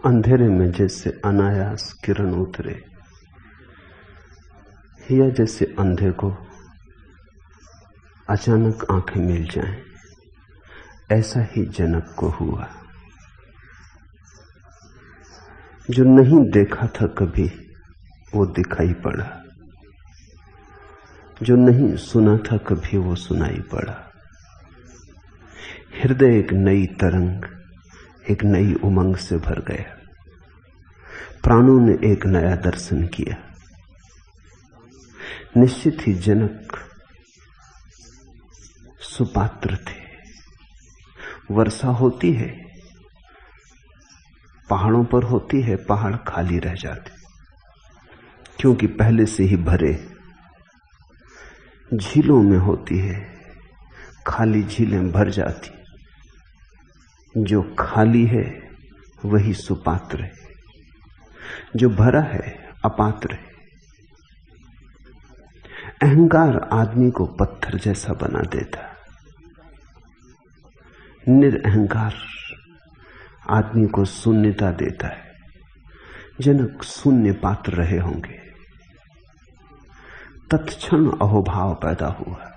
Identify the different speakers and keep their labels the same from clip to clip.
Speaker 1: अंधेरे में जैसे अनायास किरण उतरे, या जैसे अंधे को अचानक आंखें मिल जाएं, ऐसा ही जनक को हुआ। जो नहीं देखा था कभी वो दिखाई पड़ा, जो नहीं सुना था कभी वो सुनाई पड़ा। हृदय एक नई तरंग, एक नई उमंग से भर गया। प्राणों ने एक नया दर्शन किया। निश्चित ही जनक सुपात्र थे। वर्षा होती है, पहाड़ों पर होती है, पहाड़ खाली रह जाते क्योंकि पहले से ही भरे। झीलों में होती है, खाली झीलें भर जाती। जो खाली है वही सुपात्र है, जो भरा है अपात्र है। अहंकार आदमी को पत्थर जैसा बना देता, निरअहंकार आदमी को शून्यता देता है। जनक शून्य पात्र रहे होंगे। तत्क्षण अहोभाव पैदा हुआ,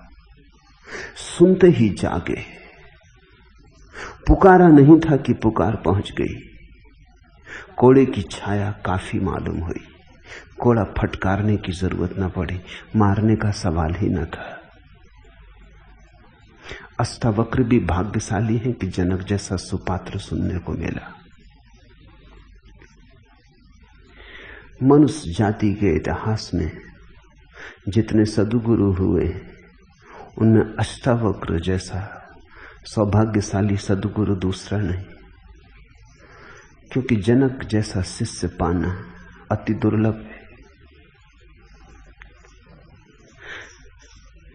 Speaker 1: सुनते ही जागे। पुकारा नहीं था कि पुकार पहुंच गई। कोड़े की छाया काफी मालूम हुई। कोड़ा फटकारने की जरूरत न पड़ी, मारने का सवाल ही न था। अष्टावक्र भी भाग्यशाली हैं कि जनक जैसा सुपात्र सुनने को मिला। मनुष्य जाति के इतिहास में जितने सद्गुरु हुए उनमें अष्टावक्र जैसा सौभाग्यशाली सद्गुरु दूसरा नहीं। क्योंकि जनक जैसा शिष्य पाना अति दुर्लभ है।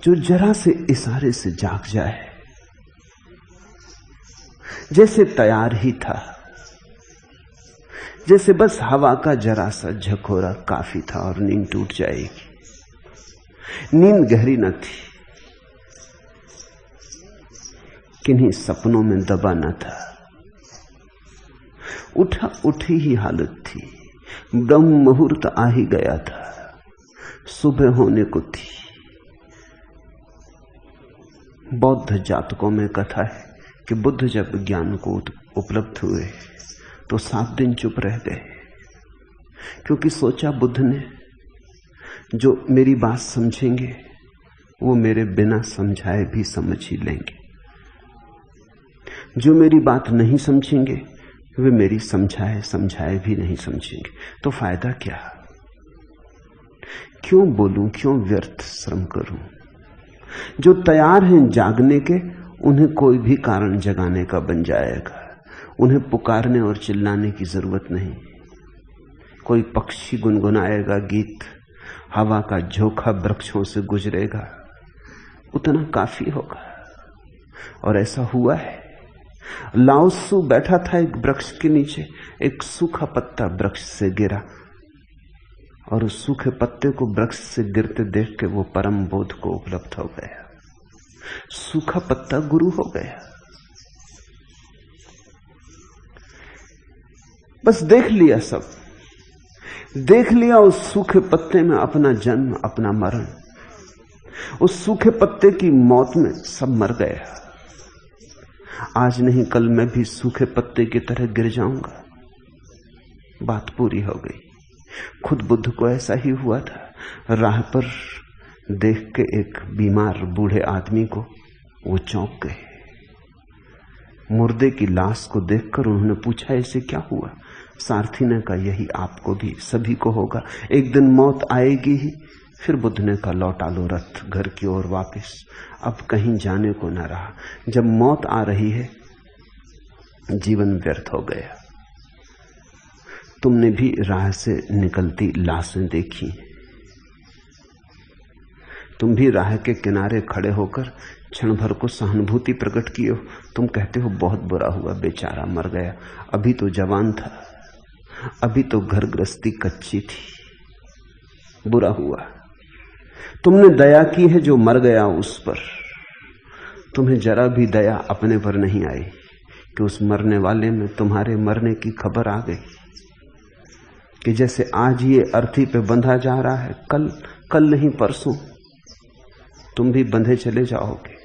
Speaker 1: जो जरा से इशारे से जाग जाए, जैसे तैयार ही था, जैसे बस हवा का जरा सा झकोरा काफी था और नींद टूट जाएगी। नींद गहरी न थी, किन्हीं सपनों में दबा न था। उठी ही हालत थी। ब्रह्म मुहूर्त आ ही गया था, सुबह होने को थी। बौद्ध जातकों में कथा है कि बुद्ध जब ज्ञान को उपलब्ध हुए तो 7 दिन चुप रह गए, क्योंकि सोचा बुद्ध ने जो मेरी बात समझेंगे वो मेरे बिना समझाए भी समझ ही लेंगे, जो मेरी बात नहीं समझेंगे वे मेरी समझाए भी नहीं समझेंगे। तो फायदा क्या? क्यों बोलूं, क्यों व्यर्थ श्रम करूं? जो तैयार हैं जागने के, उन्हें कोई भी कारण जगाने का बन जाएगा। उन्हें पुकारने और चिल्लाने की जरूरत नहीं। कोई पक्षी गुनगुनाएगा गीत, हवा का झोंका वृक्षों से गुजरेगा, उतना काफी होगा। और ऐसा हुआ है। लाओ त्सु बैठा था एक वृक्ष के नीचे, एक सूखा पत्ता वृक्ष से गिरा और उस सूखे पत्ते को वृक्ष से गिरते देख के वो परम बोध को उपलब्ध हो गया। सूखा पत्ता गुरु हो गया। बस देख लिया, सब देख लिया। उस सूखे पत्ते में अपना जन्म, अपना मरण। उस सूखे पत्ते की मौत में सब मर गया। आज नहीं कल मैं भी सूखे पत्ते की तरह गिर जाऊंगा। बात पूरी हो गई। खुद बुद्ध को ऐसा ही हुआ था। राह पर देख के एक बीमार बूढ़े आदमी को वो चौंक गए। मुर्दे की लाश को देखकर उन्होंने पूछा, इसे क्या हुआ? सारथी ने कहा, यही आपको भी, सभी को होगा, एक दिन मौत आएगी ही। फिर बुद्ध ने कहा, लौटा लो रथ घर की ओर वापस, अब कहीं जाने को न रहा। जब मौत आ रही है, जीवन व्यर्थ हो गया। तुमने भी राह से निकलती लाशें देखी, तुम भी राह के किनारे खड़े होकर क्षण भर को सहानुभूति प्रकट किए हो। तुम कहते हो बहुत बुरा हुआ, बेचारा मर गया, अभी तो जवान था, अभी तो घर गृहस्थी कच्ची थी, बुरा हुआ। तुमने दया की है जो मर गया उस पर, तुम्हें जरा भी दया अपने पर नहीं आई, कि उस मरने वाले में तुम्हारे मरने की खबर आ गई, कि जैसे आज ये अर्थी पे बंधा जा रहा है, कल नहीं परसों तुम भी बंधे चले जाओगे।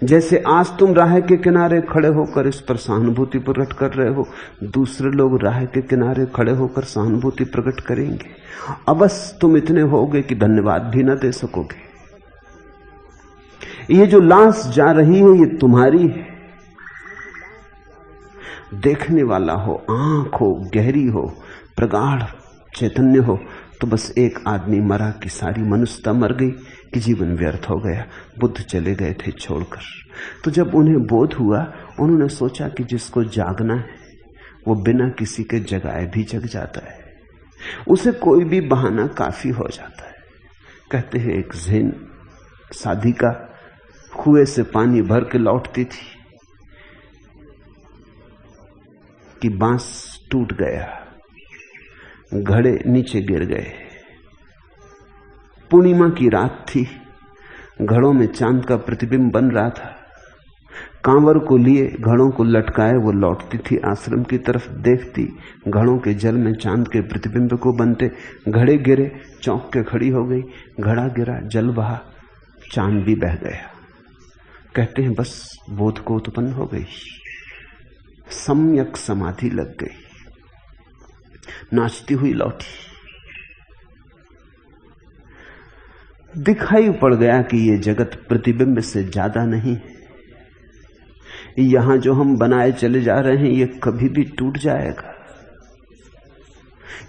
Speaker 1: जैसे आज तुम राह के किनारे खड़े होकर इस पर सहानुभूति प्रकट कर रहे हो, दूसरे लोग राह के किनारे खड़े होकर सहानुभूति प्रकट करेंगे। अवश्य तुम इतने होगे कि धन्यवाद भी न दे सकोगे। ये जो लाश जा रही है ये तुम्हारी है। देखने वाला हो, आंख हो, गहरी हो, प्रगाढ़ चैतन्य हो, तो बस एक आदमी मरा कि सारी मनुष्यता मर गई, कि जीवन व्यर्थ हो गया। बुद्ध चले गए थे छोड़कर। तो जब उन्हें बोध हुआ, उन्होंने सोचा कि जिसको जागना है वो बिना किसी के जगाए भी जग जाता है, उसे कोई भी बहाना काफी हो जाता है। कहते हैं एक ज़ेन साधिका कुएं से पानी भर के लौटती थी कि बांस टूट गया, घड़े नीचे गिर गए। पूर्णिमा की रात थी, घड़ों में चांद का प्रतिबिंब बन रहा था। कांवर को लिए घड़ों को लटकाए वो लौटती थी आश्रम की तरफ, देखती घड़ों के जल में चांद के प्रतिबिंब को बनते। घड़े गिरे, चौंक के खड़ी हो गई। घड़ा गिरा, जल बहा, चांद भी बह गया। कहते हैं बस बोध को उत्पन्न हो गई, सम्यक समाधि लग गई, नाचती हुई लौटी। दिखाई पड़ गया कि ये जगत प्रतिबिंब से ज्यादा नहीं है। यहां जो हम बनाए चले जा रहे हैं ये कभी भी टूट जाएगा।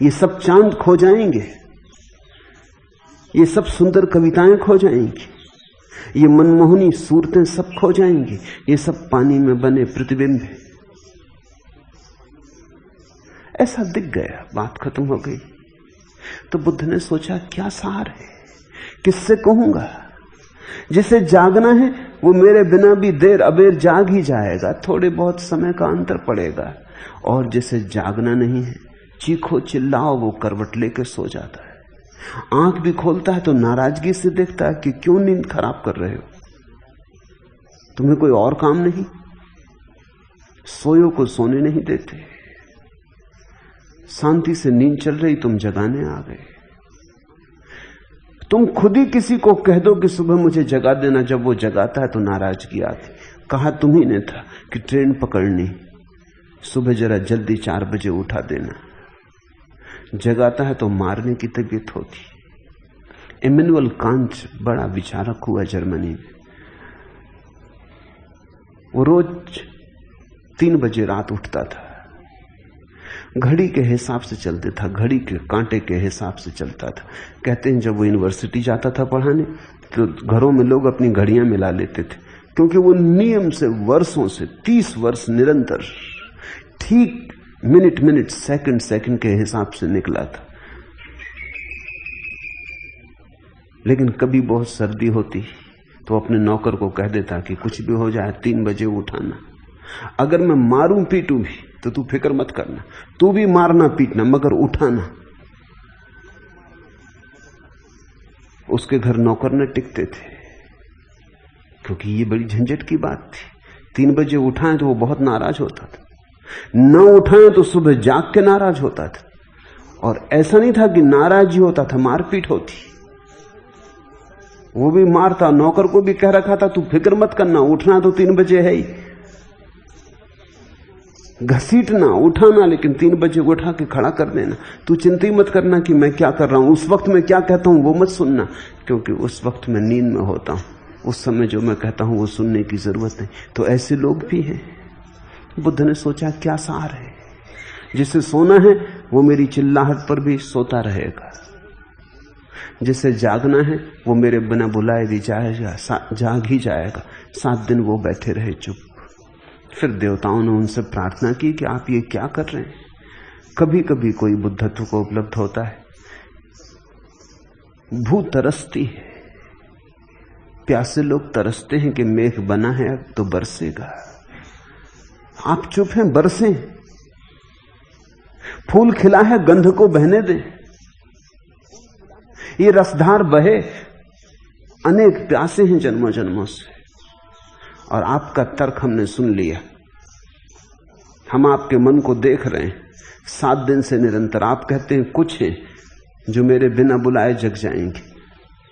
Speaker 1: ये सब चांद खो जाएंगे, ये सब सुंदर कविताएं खो जाएंगी, ये मनमोहनी सूरतें सब खो जाएंगी। ये सब पानी में बने प्रतिबिंब है। ऐसा दिख गया, बात खत्म हो गई। तो बुद्ध ने सोचा क्या सार है, किससे कहूंगा? जिसे जागना है वो मेरे बिना भी देर अबेर जाग ही जाएगा, थोड़े बहुत समय का अंतर पड़ेगा। और जिसे जागना नहीं है, चीखो चिल्लाओ, वो करवट लेकर सो जाता है। आंख भी खोलता है तो नाराजगी से देखता है कि क्यों नींद खराब कर रहे हो, तुम्हें कोई और काम नहीं? सोयो को सोने नहीं देते, शांति से नींद चल रही, तुम जगाने आ गए। तुम खुद ही किसी को कह दो कि सुबह मुझे जगा देना, जब वो जगाता है तो नाराजगी आती। कहा तुम्ही ने था कि ट्रेन पकड़नी, सुबह जरा जल्दी 4 बजे उठा देना। जगाता है तो मारने की तबीयत होती। इमैनुअल कांट बड़ा विचारक हुआ जर्मनी में। वो रोज 3 बजे रात उठता था, घड़ी के हिसाब से चलते था, घड़ी के कांटे के हिसाब से चलता था। कहते हैं जब वो यूनिवर्सिटी जाता था पढ़ाने तो घरों में लोग अपनी घड़ियां मिला लेते थे, क्योंकि वो नियम से वर्षों से 30 वर्ष निरंतर ठीक मिनट मिनट सेकंड सेकंड के हिसाब से निकला था। लेकिन कभी बहुत सर्दी होती तो अपने नौकर को कह देता कि कुछ भी हो जाए 3 बजे उठाना। अगर मैं मारूं पीटूं भी तो तू फिक्र मत करना, तू भी मारना पीटना मगर उठाना। उसके घर नौकर न टिकते थे, क्योंकि ये बड़ी झंझट की बात थी। 3 बजे उठाएं तो वो बहुत नाराज होता था, न उठाएं तो सुबह जाग के नाराज होता था। और ऐसा नहीं था कि नाराज ही होता था, मारपीट होती। वो भी मारता, नौकर को भी कह रखा था तू फिक्र मत करना, उठना तो 3 बजे है ही, घसीटना उठाना, लेकिन 3 बजे उठा के खड़ा कर देना। तू चिंता ही मत करना कि मैं क्या कर रहा हूं, उस वक्त मैं क्या कहता हूं वो मत सुनना, क्योंकि उस वक्त मैं नींद में होता हूं, उस समय जो मैं कहता हूं वो सुनने की जरूरत नहीं। तो ऐसे लोग भी हैं। बुद्ध ने सोचा क्या सार है, जिसे सोना है वो मेरी चिल्लाहट पर भी सोता रहेगा, जिसे जागना है वो मेरे बिना बुलाए भी जाएगा, जाग ही जाएगा। 7 दिन वो बैठे रहे चुप। फिर देवताओं ने उनसे प्रार्थना की कि आप ये क्या कर रहे हैं। कभी कभी कोई बुद्धत्व को उपलब्ध होता है। भू तरसती है, प्यासे लोग तरसते हैं कि मेघ बना है अब तो बरसेगा। आप चुप हैं, बरसें। फूल खिला है, गंध को बहने दें, ये रसधार बहे। अनेक प्यासे हैं जन्मों जन्मों से, और आपका तर्क हमने सुन लिया हम आपके मन को देख रहे हैं 7 दिन से निरंतर। आप कहते हैं कुछ हैं जो मेरे बिना बुलाए जग जाएंगे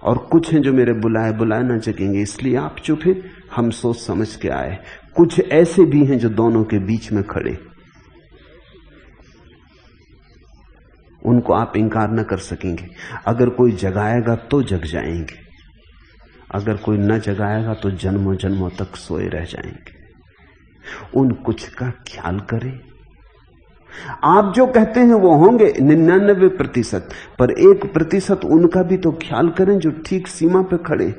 Speaker 1: और कुछ हैं जो मेरे बुलाए बुलाए ना जगेंगे, इसलिए आप चुप हैं। हम सोच समझ के आए। कुछ ऐसे भी हैं जो दोनों के बीच में खड़े, उनको आप इंकार न कर सकेंगे। अगर कोई जगाएगा तो जग जाएंगे, अगर कोई न जगाएगा तो जन्मों जन्मों तक सोए रह जाएंगे। उन कुछ का ख्याल करें। आप जो कहते हैं वो होंगे 99%, पर 1% उनका भी तो ख्याल करें जो ठीक सीमा पे खड़े।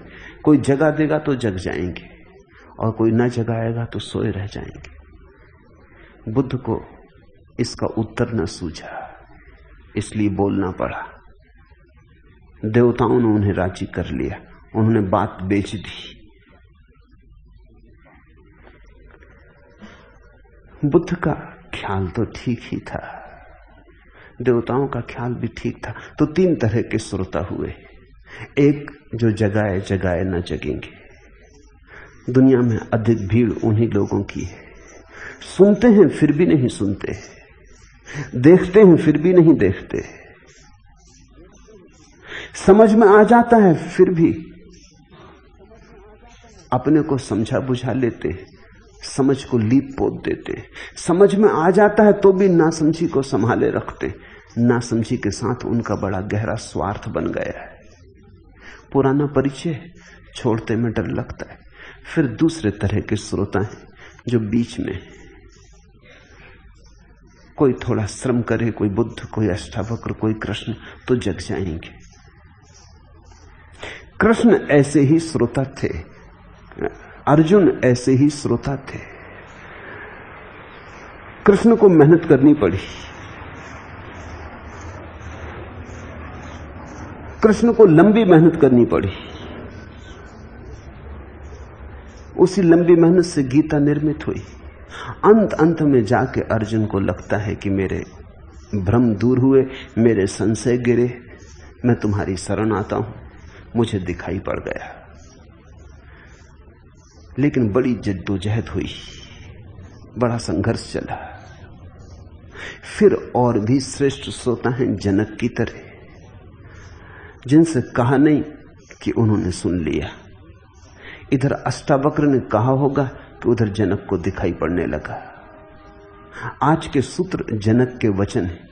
Speaker 1: कोई जगा देगा तो जग जाएंगे और कोई न जगाएगा तो सोए रह जाएंगे। बुद्ध को इसका उत्तर न सूझा, इसलिए बोलना पड़ा। देवताओं ने उन्हें राजी कर लिया, उन्होंने बात बेच दी। बुद्ध का ख्याल तो ठीक ही था, देवताओं का ख्याल भी ठीक था। तो 3 तरह के श्रोता हुए। एक जो जगाए जगाए न जगेंगे। दुनिया में अधिक भीड़ उन्हीं लोगों की है। सुनते हैं फिर भी नहीं सुनते, देखते हैं फिर भी नहीं देखते, समझ में आ जाता है फिर भी अपने को समझा बुझा लेते, समझ को लीप पोत देते। समझ में आ जाता है तो भी नासमझी को संभाले रखते। नासमझी के साथ उनका बड़ा गहरा स्वार्थ बन गया है। पुराना परिचय छोड़ते में डर लगता है। फिर दूसरे तरह के श्रोता हैं जो बीच में, कोई थोड़ा श्रम करे, कोई बुद्ध, कोई अष्टावक्र, कोई कृष्ण, तो जग जाएंगे। कृष्ण ऐसे ही श्रोता थे, अर्जुन ऐसे ही श्रोता थे। कृष्ण को मेहनत करनी पड़ी, कृष्ण को लंबी मेहनत करनी पड़ी। उसी लंबी मेहनत से गीता निर्मित हुई। अंत में जाके अर्जुन को लगता है कि मेरे भ्रम दूर हुए, मेरे संशय गिरे, मैं तुम्हारी शरण आता हूं, मुझे दिखाई पड़ गया। लेकिन बड़ी जद्दोजहद हुई, बड़ा संघर्ष चला। फिर और भी श्रेष्ठ श्रोता हैं जनक की तरह, जिनसे कहा नहीं कि उन्होंने सुन लिया। इधर अष्टावक्र ने कहा होगा कि उधर जनक को दिखाई पड़ने लगा। आज के सूत्र जनक के वचन हैं।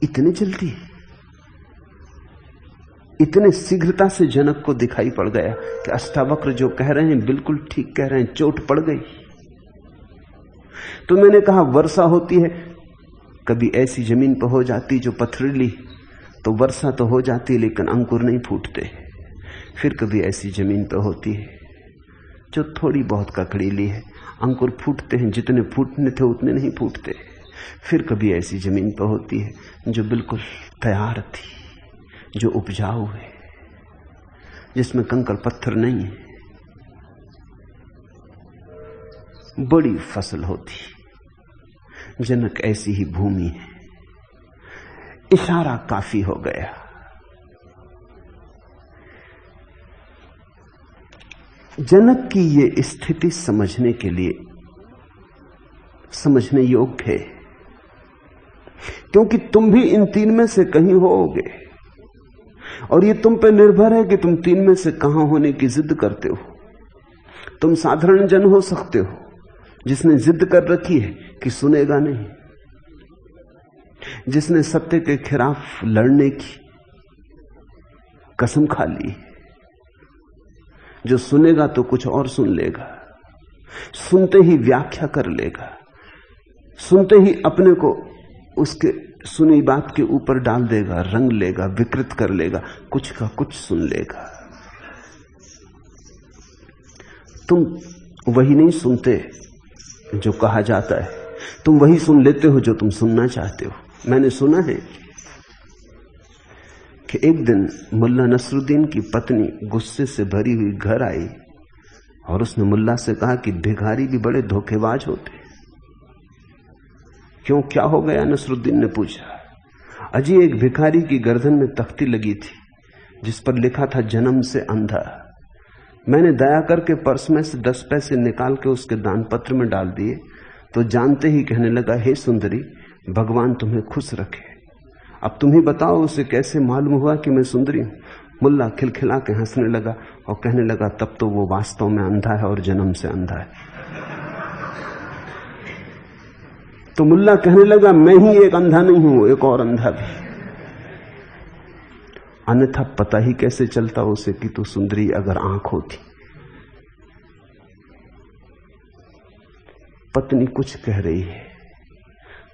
Speaker 1: इतने जल्दी, इतने शीघ्रता से जनक को दिखाई पड़ गया कि अष्टावक्र जो कह रहे हैं बिल्कुल ठीक कह रहे हैं, चोट पड़ गई। तो मैंने कहा वर्षा होती है, कभी ऐसी जमीन पर हो जाती जो पथरीली, तो वर्षा तो हो जाती लेकिन अंकुर नहीं फूटते। फिर कभी ऐसी जमीन पर होती है जो थोड़ी बहुत ककड़ीली है, अंकुर फूटते हैं, जितने फूटने थे उतने नहीं फूटते। फिर कभी ऐसी जमीन पर होती है जो बिल्कुल तैयार थी, जो उपजाऊ है, जिसमें कंकड़ पत्थर नहीं है, बड़ी फसल होती। जनक ऐसी ही भूमि है। इशारा काफी हो गया। जनक की ये स्थिति समझने के लिए, समझने योग्य है, क्योंकि तुम भी इन 3 में से कहीं होगे और ये तुम पे निर्भर है कि तुम 3 में से कहां होने की जिद करते हो। तुम साधारण जन हो सकते हो जिसने जिद कर रखी है कि सुनेगा नहीं, जिसने सत्य के खिलाफ लड़ने की कसम खा ली, जो सुनेगा तो कुछ और सुन लेगा, सुनते ही व्याख्या कर लेगा, सुनते ही अपने को उसके सुनी बात के ऊपर डाल देगा, रंग लेगा, विकृत कर लेगा, कुछ का कुछ सुन लेगा। तुम वही नहीं सुनते जो कहा जाता है, तुम वही सुन लेते हो जो तुम सुनना चाहते हो। मैंने सुना है कि एक दिन मुल्ला नसरुद्दीन की पत्नी गुस्से से भरी हुई घर आई और उसने मुल्ला से कहा कि भिखारी भी बड़े धोखेबाज होते। क्यों, क्या हो गया? नसरुद्दीन ने पूछा। अजी, एक भिखारी की गर्दन में तख्ती लगी थी जिस पर लिखा था जन्म से अंधा। मैंने दया करके पर्स में से 10 पैसे निकाल के उसके दान पत्र में डाल दिए तो जानते ही कहने लगा, हे सुंदरी, भगवान तुम्हें खुश रखे। अब तुम ही बताओ उसे कैसे मालूम हुआ कि मैं सुंदरी हूं। मुल्ला खिलखिला के हंसने लगा और कहने लगा, तब तो वो वास्तव में अंधा है और जन्म से अंधा है। तो मुल्ला कहने लगा, मैं ही एक अंधा नहीं हूं, एक और अंधा भी। अन्यथा पता ही कैसे चलता उसे कि तू सुंदरी अगर आंख होती। पत्नी कुछ कह रही है,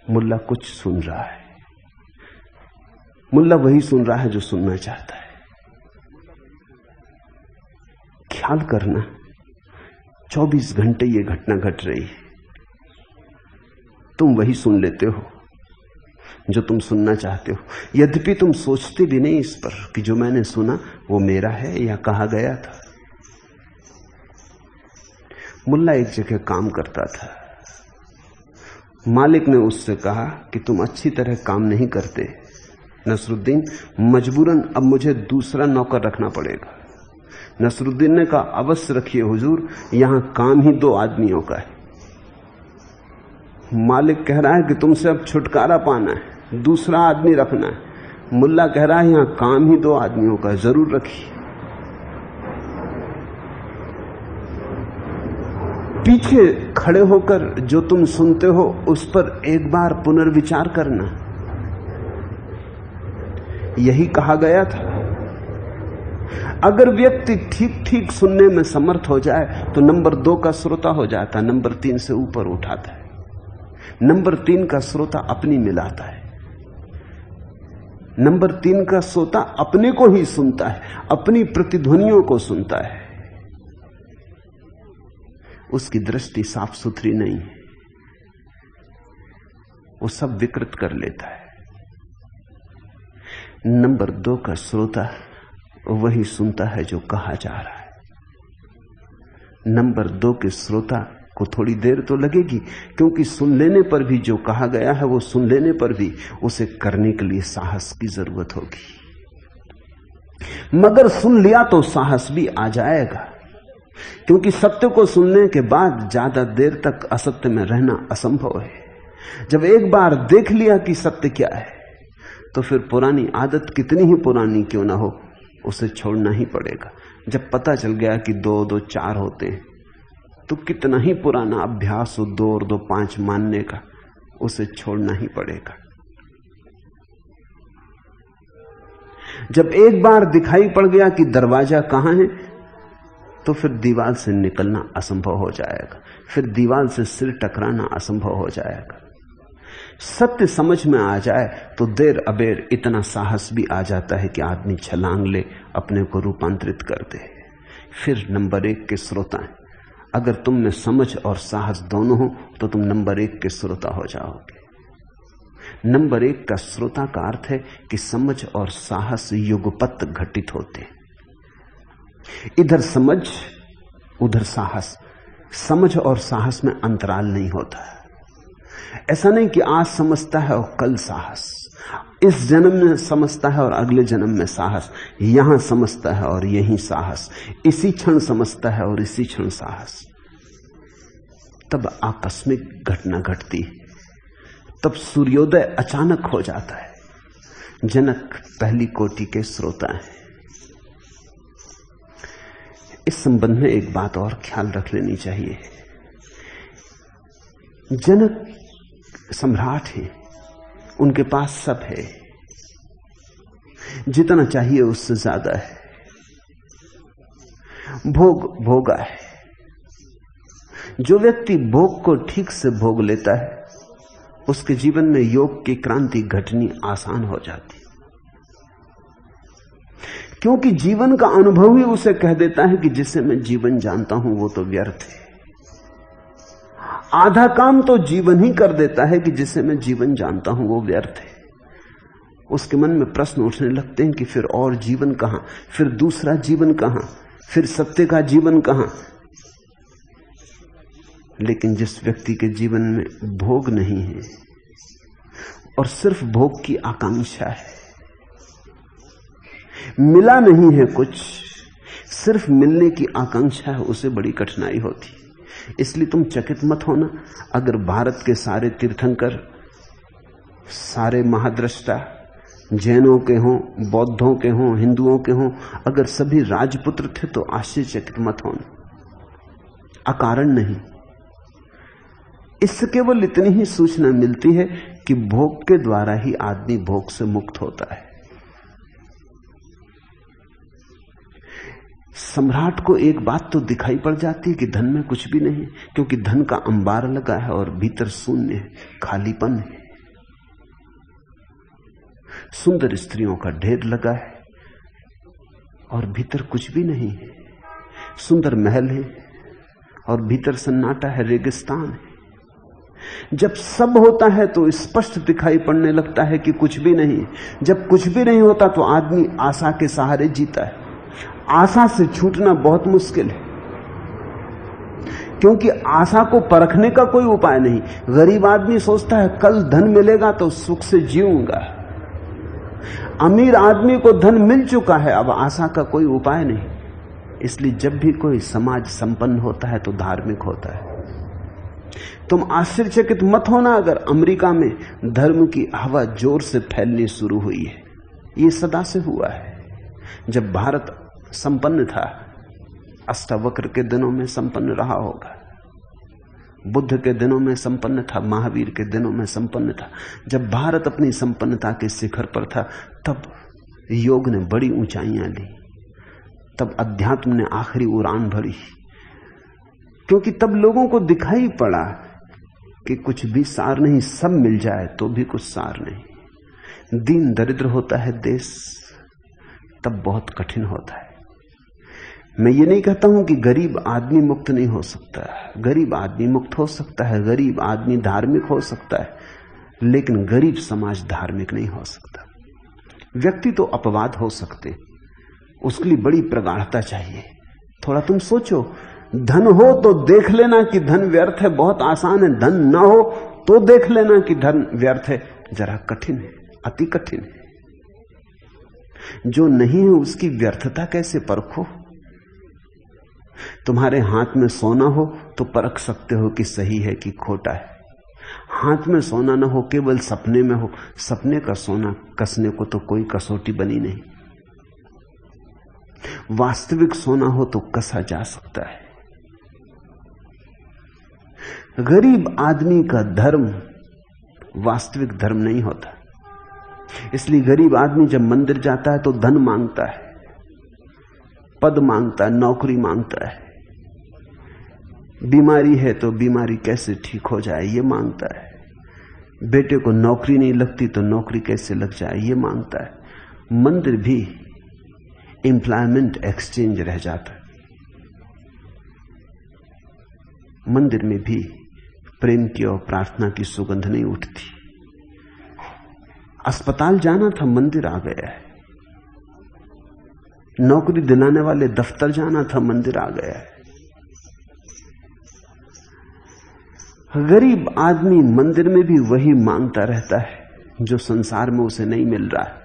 Speaker 1: मुल्ला कुछ सुन रहा है। मुल्ला वही सुन रहा है जो सुनना चाहता है। ख्याल करना, 24 घंटे ये घटना घट रही है, तुम वही सुन लेते हो जो तुम सुनना चाहते हो, यद्यपि तुम सोचते भी नहीं इस पर कि जो मैंने सुना वो मेरा है या कहा गया था। मुल्ला एक जगह काम करता था। मालिक ने उससे कहा कि तुम अच्छी तरह काम नहीं करते नसरुद्दीन, मजबूरन अब मुझे दूसरा नौकर रखना पड़ेगा। नसरुद्दीन ने कहा, अवश्य रखिए हुजूर, यहां काम ही 2 आदमियों का है। मालिक कह रहा है कि तुमसे अब छुटकारा पाना है, दूसरा आदमी रखना है। मुल्ला कह रहा है, यहां काम ही 2 आदमियों का है, जरूर रखिए। पीछे खड़े होकर जो तुम सुनते हो उस पर एक बार पुनर्विचार करना। यही कहा गया था। अगर व्यक्ति ठीक ठीक सुनने में समर्थ हो जाए तो नंबर 2 का श्रोता हो जाता है, नंबर 3 से ऊपर उठाता है। नंबर 3 का श्रोता अपनी मिलाता है। नंबर 3 का श्रोता अपने को ही सुनता है, अपनी प्रतिध्वनियों को सुनता है। उसकी दृष्टि साफ सुथरी नहीं है, वो सब विकृत कर लेता है। नंबर 2 का श्रोता वही सुनता है जो कहा जा रहा है। नंबर 2 के श्रोता को थोड़ी देर तो लगेगी, क्योंकि सुन लेने पर भी जो कहा गया है वो सुन लेने पर भी उसे करने के लिए साहस की जरूरत होगी। मगर सुन लिया तो साहस भी आ जाएगा, क्योंकि सत्य को सुनने के बाद ज्यादा देर तक असत्य में रहना असंभव है। जब एक बार देख लिया कि सत्य क्या है, तो फिर पुरानी आदत कितनी ही पुरानी क्यों ना हो, उसे छोड़ना ही पड़ेगा। जब पता चल गया कि 2 2 4 होते हैं, तो कितना ही पुराना अभ्यास हो 2 और 2 5 मानने का, उसे छोड़ना ही पड़ेगा। जब एक बार दिखाई पड़ गया कि दरवाजा कहां है, तो फिर दीवार से निकलना असंभव हो जाएगा, फिर दीवार से सिर टकराना असंभव हो जाएगा। सत्य समझ में आ जाए तो देर अबेर इतना साहस भी आ जाता है कि आदमी छलांग ले, अपने को रूपांतरित कर दे। फिर नंबर 1 के श्रोता हैं। अगर तुम में समझ और साहस दोनों हो तो तुम नंबर 1 के श्रोता हो जाओगे। नंबर 1 का श्रोता का अर्थ है कि समझ और साहस युगपत घटित होते। इधर समझ उधर साहस, समझ और साहस में अंतराल नहीं होता। ऐसा नहीं कि आज समझता है और कल साहस, इस जन्म में समझता है और अगले जन्म में साहस, यहां समझता है और यहीं साहस, इसी क्षण समझता है और इसी क्षण साहस। तब आकस्मिक घटना घटती है, तब सूर्योदय अचानक हो जाता है। जनक पहली कोटि के श्रोता हैं। इस संबंध में एक बात और ख्याल रख लेनी चाहिए। जनक सम्राट हैं, उनके पास सब है, जितना चाहिए उससे ज्यादा है। भोग भोगा है। जो व्यक्ति भोग को ठीक से भोग लेता है, उसके जीवन में योग की क्रांति घटनी आसान हो जाती, क्योंकि जीवन का अनुभव ही उसे कह देता है कि जिसे मैं जीवन जानता हूं वो तो व्यर्थ है। आधा काम तो जीवन ही कर देता है कि जिसे मैं जीवन जानता हूं वो व्यर्थ है। उसके मन में प्रश्न उठने लगते हैं कि फिर और जीवन कहां, फिर दूसरा जीवन कहां, फिर सत्य का जीवन कहां। लेकिन जिस व्यक्ति के जीवन में भोग नहीं है और सिर्फ भोग की आकांक्षा है, मिला नहीं है कुछ, सिर्फ मिलने की आकांक्षा है, उसे बड़ी कठिनाई होती। इसलिए तुम चकित मत होना अगर भारत के सारे तीर्थंकर, सारे महाद्रष्टा, जैनों के हों, बौद्धों के हों, हिंदुओं के हों, अगर सभी राजपुत्र थे तो आश्चर्यचकित मत होना, अकारण नहीं। इससे केवल इतनी ही सूचना मिलती है कि भोग के द्वारा ही आदमी भोग से मुक्त होता है। सम्राट को एक बात तो दिखाई पड़ जाती है कि धन में कुछ भी नहीं, क्योंकि धन का अंबार लगा है और भीतर शून्य है, खालीपन है। सुंदर स्त्रियों का ढेर लगा है और भीतर कुछ भी नहीं है। सुंदर महल है और भीतर सन्नाटा है, रेगिस्तान है। जब सब होता है तो स्पष्ट दिखाई पड़ने लगता है कि कुछ भी नहीं। जब कुछ भी नहीं होता तो आदमी आशा के सहारे जीता है। आशा से छूटना बहुत मुश्किल है, क्योंकि आशा को परखने का कोई उपाय नहीं। गरीब आदमी सोचता है कल धन मिलेगा तो सुख से जीऊंगा। अमीर आदमी को धन मिल चुका है, अब आशा का कोई उपाय नहीं। इसलिए जब भी कोई समाज संपन्न होता है तो धार्मिक होता है। तुम आश्चर्यचकित मत होना अगर अमेरिका में धर्म की हवा जोर से फैलनी शुरू हुई है। ये सदा से हुआ है। जब भारत संपन्न था, अष्टावक्र के दिनों में संपन्न रहा होगा, बुद्ध के दिनों में संपन्न था, महावीर के दिनों में संपन्न था। जब भारत अपनी संपन्नता के शिखर पर था, तब योग ने बड़ी ऊंचाइयां ली, तब अध्यात्म ने आखिरी उड़ान भरी, क्योंकि तब लोगों को दिखाई पड़ा कि कुछ भी सार नहीं, सब मिल जाए तो भी कुछ सार नहीं। दीन दरिद्र होता है देश, तब बहुत कठिन होता है। मैं ये नहीं कहता हूं कि गरीब आदमी मुक्त नहीं हो सकता, गरीब आदमी मुक्त हो सकता है, गरीब आदमी धार्मिक हो सकता है, लेकिन गरीब समाज धार्मिक नहीं हो सकता। व्यक्ति तो अपवाद हो सकते, उसके लिए बड़ी प्रगाढ़ता चाहिए। थोड़ा तुम सोचो, धन हो तो देख लेना कि धन व्यर्थ है, बहुत आसान है। धन ना हो तो देख लेना कि धन व्यर्थ है, जरा कठिन है, अति कठिन है। जो नहीं है उसकी व्यर्थता कैसे परखो? तुम्हारे हाथ में सोना हो तो परख सकते हो कि सही है कि खोटा है। हाथ में सोना ना हो, केवल सपने में हो, सपने का सोना कसने को तो कोई कसौटी बनी नहीं। वास्तविक सोना हो तो कसा जा सकता है। गरीब आदमी का धर्म वास्तविक धर्म नहीं होता। इसलिए गरीब आदमी जब मंदिर जाता है तो धन मांगता है, पद मांगता है, नौकरी मांगता है। बीमारी है तो बीमारी कैसे ठीक हो जाए ये मांगता है। बेटे को नौकरी नहीं लगती तो नौकरी कैसे लग जाए ये मांगता है। मंदिर भी एम्प्लॉयमेंट एक्सचेंज रह जाता है। मंदिर में भी प्रेम की और प्रार्थना की सुगंध नहीं उठती। अस्पताल जाना था, मंदिर आ गया है। नौकरी दिलाने वाले दफ्तर जाना था, मंदिर आ गया है। गरीब आदमी मंदिर में भी वही मांगता रहता है जो संसार में उसे नहीं मिल रहा है।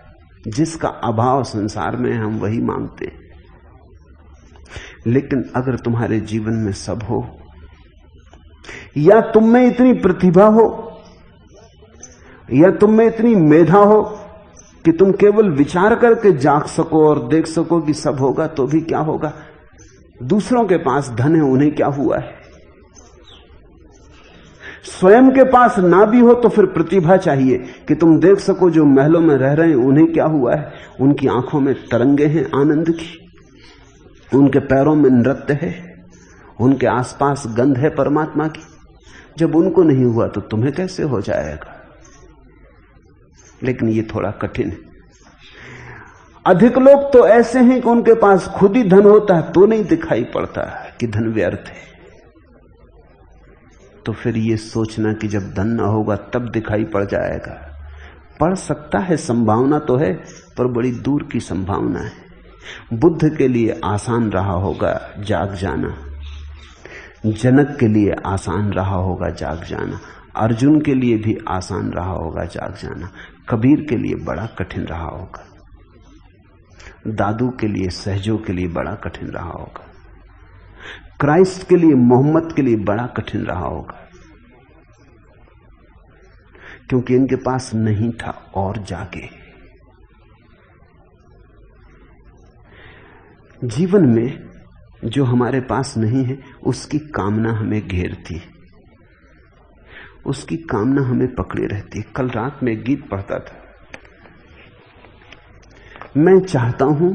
Speaker 1: जिसका अभाव संसार में हम वही मांगते हैं। लेकिन अगर तुम्हारे जीवन में सब हो, या तुम में इतनी प्रतिभा हो, या तुम में इतनी मेधा हो कि तुम केवल विचार करके जाग सको और देख सको कि सब होगा, तो भी क्या होगा? दूसरों के पास धन है, उन्हें क्या हुआ है? स्वयं के पास ना भी हो तो फिर प्रतिभा चाहिए कि तुम देख सको जो महलों में रह रहे हैं उन्हें क्या हुआ है। उनकी आंखों में तरंगे हैं आनंद की, उनके पैरों में नृत्य है, उनके आसपास गंध है परमात्मा की। जब उनको नहीं हुआ तो तुम्हें कैसे हो जाएगा? लेकिन ये थोड़ा कठिन है। अधिक लोग तो ऐसे हैं कि उनके पास खुद ही धन होता है तो नहीं दिखाई पड़ता कि धन व्यर्थ है। तो फिर ये सोचना कि जब धन ना होगा तब दिखाई पड़ जाएगा, पड़ सकता है, संभावना तो है, पर बड़ी दूर की संभावना है। बुद्ध के लिए आसान रहा होगा जाग जाना, जनक के लिए आसान रहा होगा जाग जाना, अर्जुन के लिए भी आसान रहा होगा जाग जाना, कबीर के लिए बड़ा कठिन रहा होगा, दादू के लिए, सहजों के लिए बड़ा कठिन रहा होगा। क्राइस्ट के लिए, मोहम्मद के लिए बड़ा कठिन रहा होगा, क्योंकि इनके पास नहीं था और जागे। जीवन में जो हमारे पास नहीं है उसकी कामना हमें घेरती, उसकी कामना हमें पकड़े रहती। कल रात में गीत पढ़ता था, मैं चाहता हूं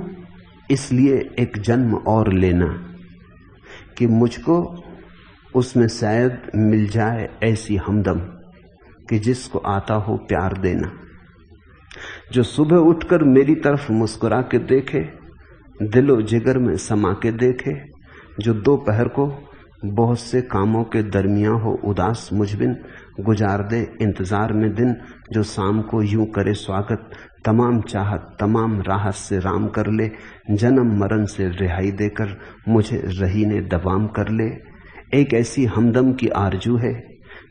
Speaker 1: इसलिए एक जन्म और लेना कि मुझको उसमें शायद मिल जाए ऐसी हमदम कि जिसको आता हो प्यार देना, जो सुबह उठकर मेरी तरफ मुस्कुरा के देखे, दिलो जिगर में समा के देखे, जो दोपहर को बहुत से कामों के दरमियां हो उदास मुझबिन, गुजार दे इंतजार में दिन, जो शाम को यूं करे स्वागत, तमाम चाहत तमाम राहत से राम कर ले, जन्म मरण से रिहाई देकर मुझे रहीने दवाम कर ले। एक ऐसी हमदम की आरजू है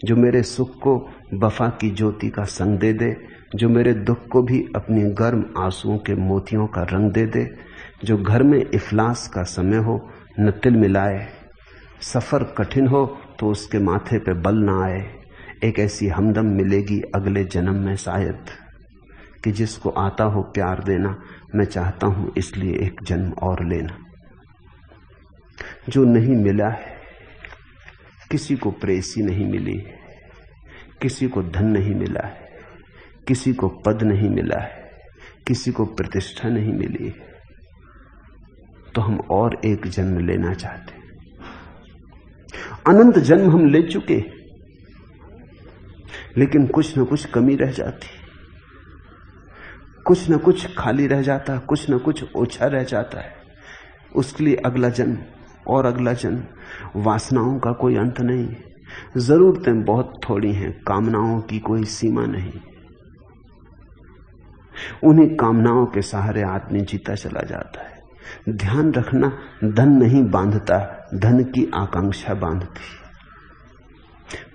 Speaker 1: जो मेरे सुख को वफा की ज्योति का संग दे दे, जो मेरे दुख को भी अपनी गर्म आंसुओं के मोतियों का रंग दे दे, जो घर में इफलास का समय हो न तिल मिलाए, सफर कठिन हो तो उसके माथे पे बल ना आए। एक ऐसी हमदम मिलेगी अगले जन्म में शायद कि जिसको आता हो प्यार देना, मैं चाहता हूं इसलिए एक जन्म और लेना। जो नहीं मिला है, किसी को प्रेसी नहीं मिली है, किसी को धन नहीं मिला है, किसी को पद नहीं मिला है, किसी को प्रतिष्ठा नहीं मिली है, तो हम और एक जन्म लेना चाहते। अनंत जन्म हम ले चुके, लेकिन कुछ न कुछ कमी रह जाती, कुछ न कुछ खाली रह जाता, कुछ न कुछ ओछा रह जाता है। उसके लिए अगला जन्म और अगला जन्म। वासनाओं का कोई अंत नहीं, जरूरतें बहुत थोड़ी हैं, कामनाओं की कोई सीमा नहीं। उन्हीं कामनाओं के सहारे आदमी जीता चला जाता है। ध्यान रखना, धन नहीं बांधता, धन की आकांक्षा बांधती।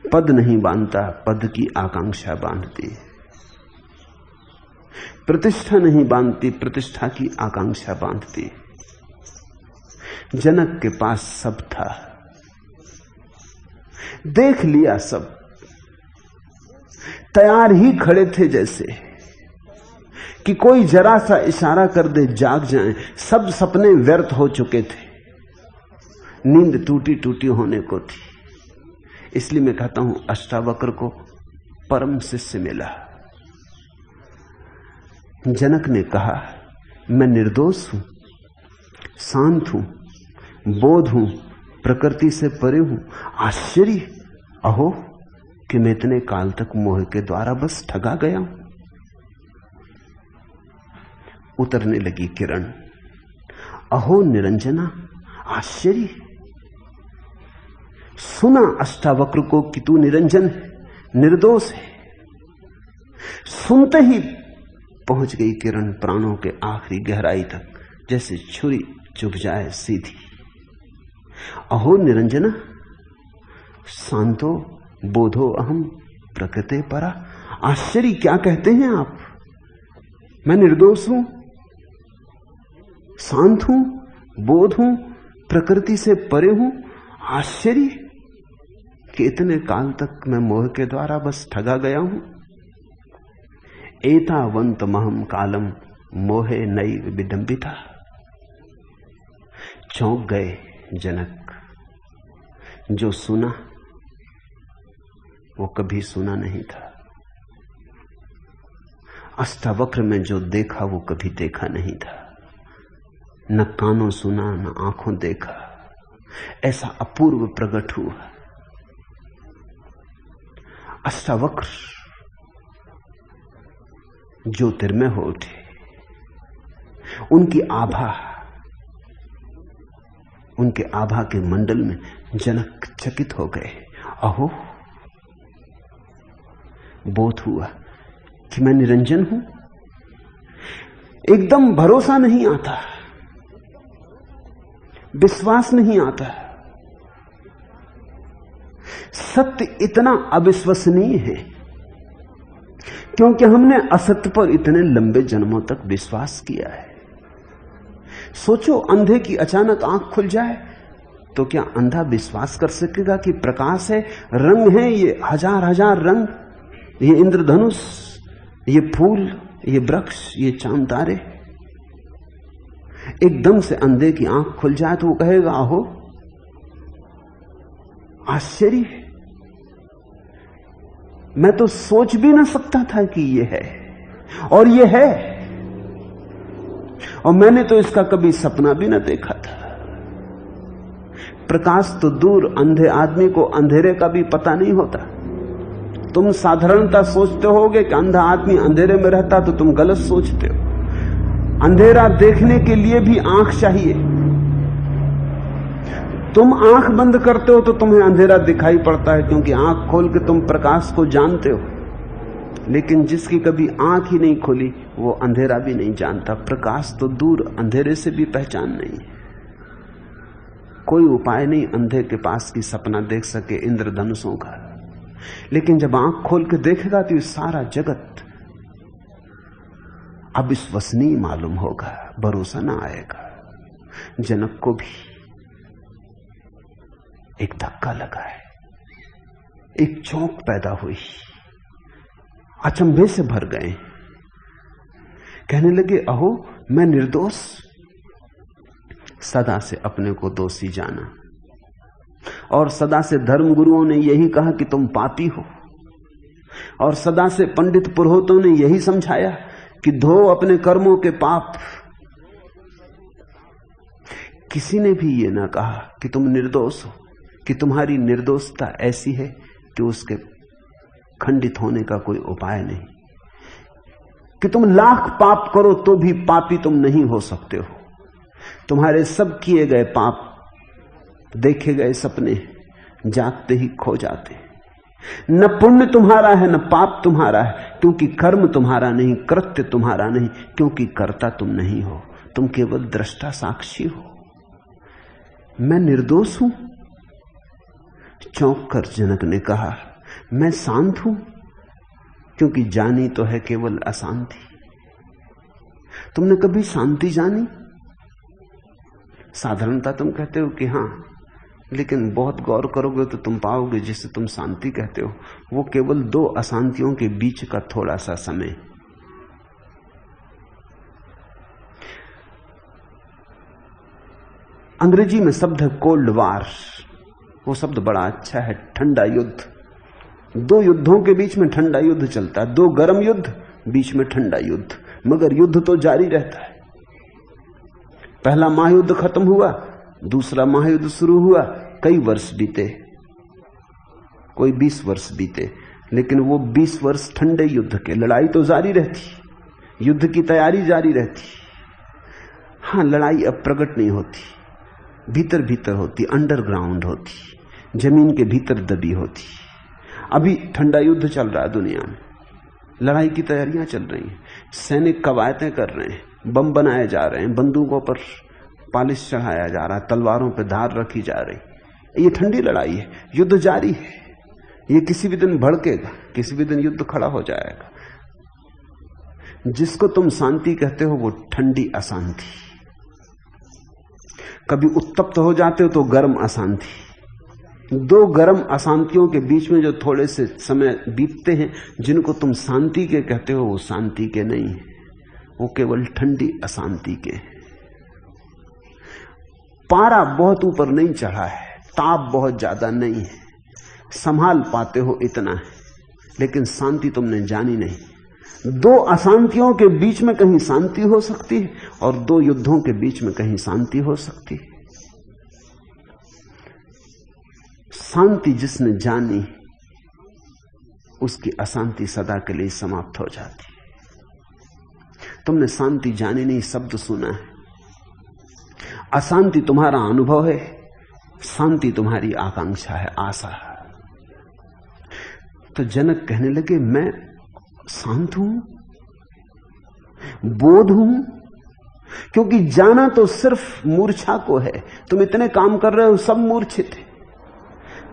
Speaker 1: पद नहीं बांधता, पद की आकांक्षा बांधती। प्रतिष्ठा नहीं बांधती, प्रतिष्ठा की आकांक्षा बांधती। जनक के पास सब था, देख लिया सब, तैयार ही खड़े थे जैसे कि कोई जरा सा इशारा कर दे जाग जाएं। सब सपने व्यर्थ हो चुके थे, नींद टूटी टूटी होने को थी। इसलिए मैं कहता हूं अष्टावक्र को परम शिष्य मिला। जनक ने कहा, मैं निर्दोष हूं, शांत हूं, बोध हूं, प्रकृति से परे हूं। आश्चर्य, अहो कि मैं इतने काल तक मोह के द्वारा बस ठगा गया हूं। उतरने लगी किरण, अहो निरंजना, आश्चर्य। सुना अष्टावक्र को कि तू निरंजन है, निर्दोष है। सुनते ही पहुंच गई किरण प्राणों के आखिरी गहराई तक, जैसे छुरी चुभ जाए सीधी। अहो निरंजना, शांतो बोधो अहम प्रकृते परा। आश्चर्य, क्या कहते हैं आप? मैं निर्दोष हूं, शांत हूं, बोध हूं, प्रकृति से परे हूं। आश्चर्य कि इतने काल तक मैं मोह के द्वारा बस ठगा गया हूं। एतावंत महम कालम मोहे नई विडंबिता। चौंक गए जनक। जो सुना वो कभी सुना नहीं था, अष्टावक्र में जो देखा वो कभी देखा नहीं था। न कानों सुना, न आंखों देखा, ऐसा अपूर्व प्रकट हुआ। अष्टावक्र ज्योतिर्मय हो उठे, उनकी उनके आभा के मंडल में जनक चकित हो गए। अहो, बोध हुआ कि मैं निरंजन हूं। एकदम भरोसा नहीं आता, विश्वास नहीं आता। सत्य इतना अविश्वसनीय है क्योंकि हमने असत्य पर इतने लंबे जन्मों तक विश्वास किया है। सोचो, अंधे की अचानक आंख खुल जाए तो क्या अंधा विश्वास कर सकेगा कि प्रकाश है, रंग है, ये हजार हजार रंग, ये इंद्रधनुष, ये फूल, ये वृक्ष, ये चांद तारे? एकदम से अंधे की आंख खुल जाए तो वो कहेगा आहो आश्चर्य, मैं तो सोच भी ना सकता था कि ये है, और ये है, और मैंने तो इसका कभी सपना भी ना देखा था। प्रकाश तो दूर, अंधे आदमी को अंधेरे का भी पता नहीं होता। तुम साधारणता सोचते होगे कि अंधा आदमी अंधेरे में रहता, तो तुम गलत सोचते हो। अंधेरा देखने के लिए भी आंख चाहिए। तुम आंख बंद करते हो तो तुम्हें अंधेरा दिखाई पड़ता है, क्योंकि आंख खोल के तुम प्रकाश को जानते हो। लेकिन जिसकी कभी आंख ही नहीं खोली वो अंधेरा भी नहीं जानता। प्रकाश तो दूर, अंधेरे से भी पहचान नहीं। कोई उपाय नहीं अंधे के पास की सपना देख सके इंद्रधनुषों का। लेकिन जब आंख खोल के देखेगा तो ये सारा जगत अविश्वसनीय मालूम होगा, भरोसा ना आएगा। जनक को भी एक धक्का लगा है, एक चौंक पैदा हुई, अचंभे से भर गए। कहने लगे अहो मैं निर्दोष, सदा से अपने को दोषी जाना, और सदा से धर्मगुरुओं ने यही कहा कि तुम पापी हो, और सदा से पंडित पुरोहितों ने यही समझाया कि धो अपने कर्मों के पाप। किसी ने भी ये ना कहा कि तुम निर्दोष हो, कि तुम्हारी निर्दोषता ऐसी है कि उसके खंडित होने का कोई उपाय नहीं, कि तुम लाख पाप करो तो भी पापी तुम नहीं हो सकते हो। तुम्हारे सब किए गए पाप, देखे गए सपने जागते ही खो जाते। न पुण्य तुम्हारा है न पाप तुम्हारा है, क्योंकि कर्म तुम्हारा नहीं, कृत्य तुम्हारा नहीं, क्योंकि कर्ता तुम नहीं हो, तुम केवल दृष्टा साक्षी हो। मैं निर्दोष हूं? चौंक कर जनक ने कहा मैं शांत हूं, क्योंकि जानी तो है केवल अशांति। तुमने कभी शांति जानी? साधारणता तुम कहते हो कि हां, लेकिन बहुत गौर करोगे तो तुम पाओगे जिसे तुम शांति कहते हो वो केवल दो अशांतियों के बीच का थोड़ा सा समय। अंग्रेजी में शब्द है कोल्ड वार। वो शब्द बड़ा अच्छा है, ठंडा युद्ध। दो युद्धों के बीच में ठंडा युद्ध चलता है, दो गर्म युद्ध, बीच में ठंडा युद्ध, मगर युद्ध तो जारी रहता है। पहला महायुद्ध खत्म हुआ, दूसरा महायुद्ध शुरू हुआ, कई वर्ष बीते, कोई 20 वर्ष बीते, लेकिन वो 20 वर्ष ठंडे युद्ध के। लड़ाई तो जारी रहती, युद्ध की तैयारी जारी रहती। हां, लड़ाई अब प्रकट नहीं होती, भीतर भीतर होती, अंडरग्राउंड होती, जमीन के भीतर दबी होती। अभी ठंडा युद्ध चल रहा है दुनिया में, लड़ाई की तैयारियां चल रही हैं, सैनिक कवायतें कर रहे हैं, बम बनाए जा रहे हैं, बंदूकों पर पालिश चढ़ाया जा रहा है, तलवारों पर धार रखी जा रही। ये ठंडी लड़ाई है, युद्ध जारी है। ये किसी भी दिन भड़केगा, किसी भी दिन युद्ध खड़ा हो जाएगा। जिसको तुम शांति कहते हो वो ठंडी अशांति। कभी उत्तप्त हो जाते हो तो गर्म अशांति। दो गर्म अशांतियों के बीच में जो थोड़े से समय बीतते हैं, जिनको तुम शांति के कहते हो वो शांति के नहीं है, वो केवल ठंडी अशांति के। पारा बहुत ऊपर नहीं चढ़ा है, ताप बहुत ज्यादा नहीं है, संभाल पाते हो इतना है, लेकिन शांति तुमने जानी नहीं। दो अशांतियों के बीच में कहीं शांति हो सकती है और दो युद्धों के बीच में कहीं शांति हो सकती है। शांति जिसने जानी उसकी अशांति सदा के लिए समाप्त हो जाती है। तुमने शांति जानी नहीं, शब्द सुना है। अशांति तुम्हारा अनुभव है, शांति तुम्हारी आकांक्षा है, आशा है। तो जनक कहने लगे मैं शांत हूं, बोध हूं, क्योंकि जाना तो सिर्फ मूर्छा को है। तुम इतने काम कर रहे हो, सब मूर्छित है।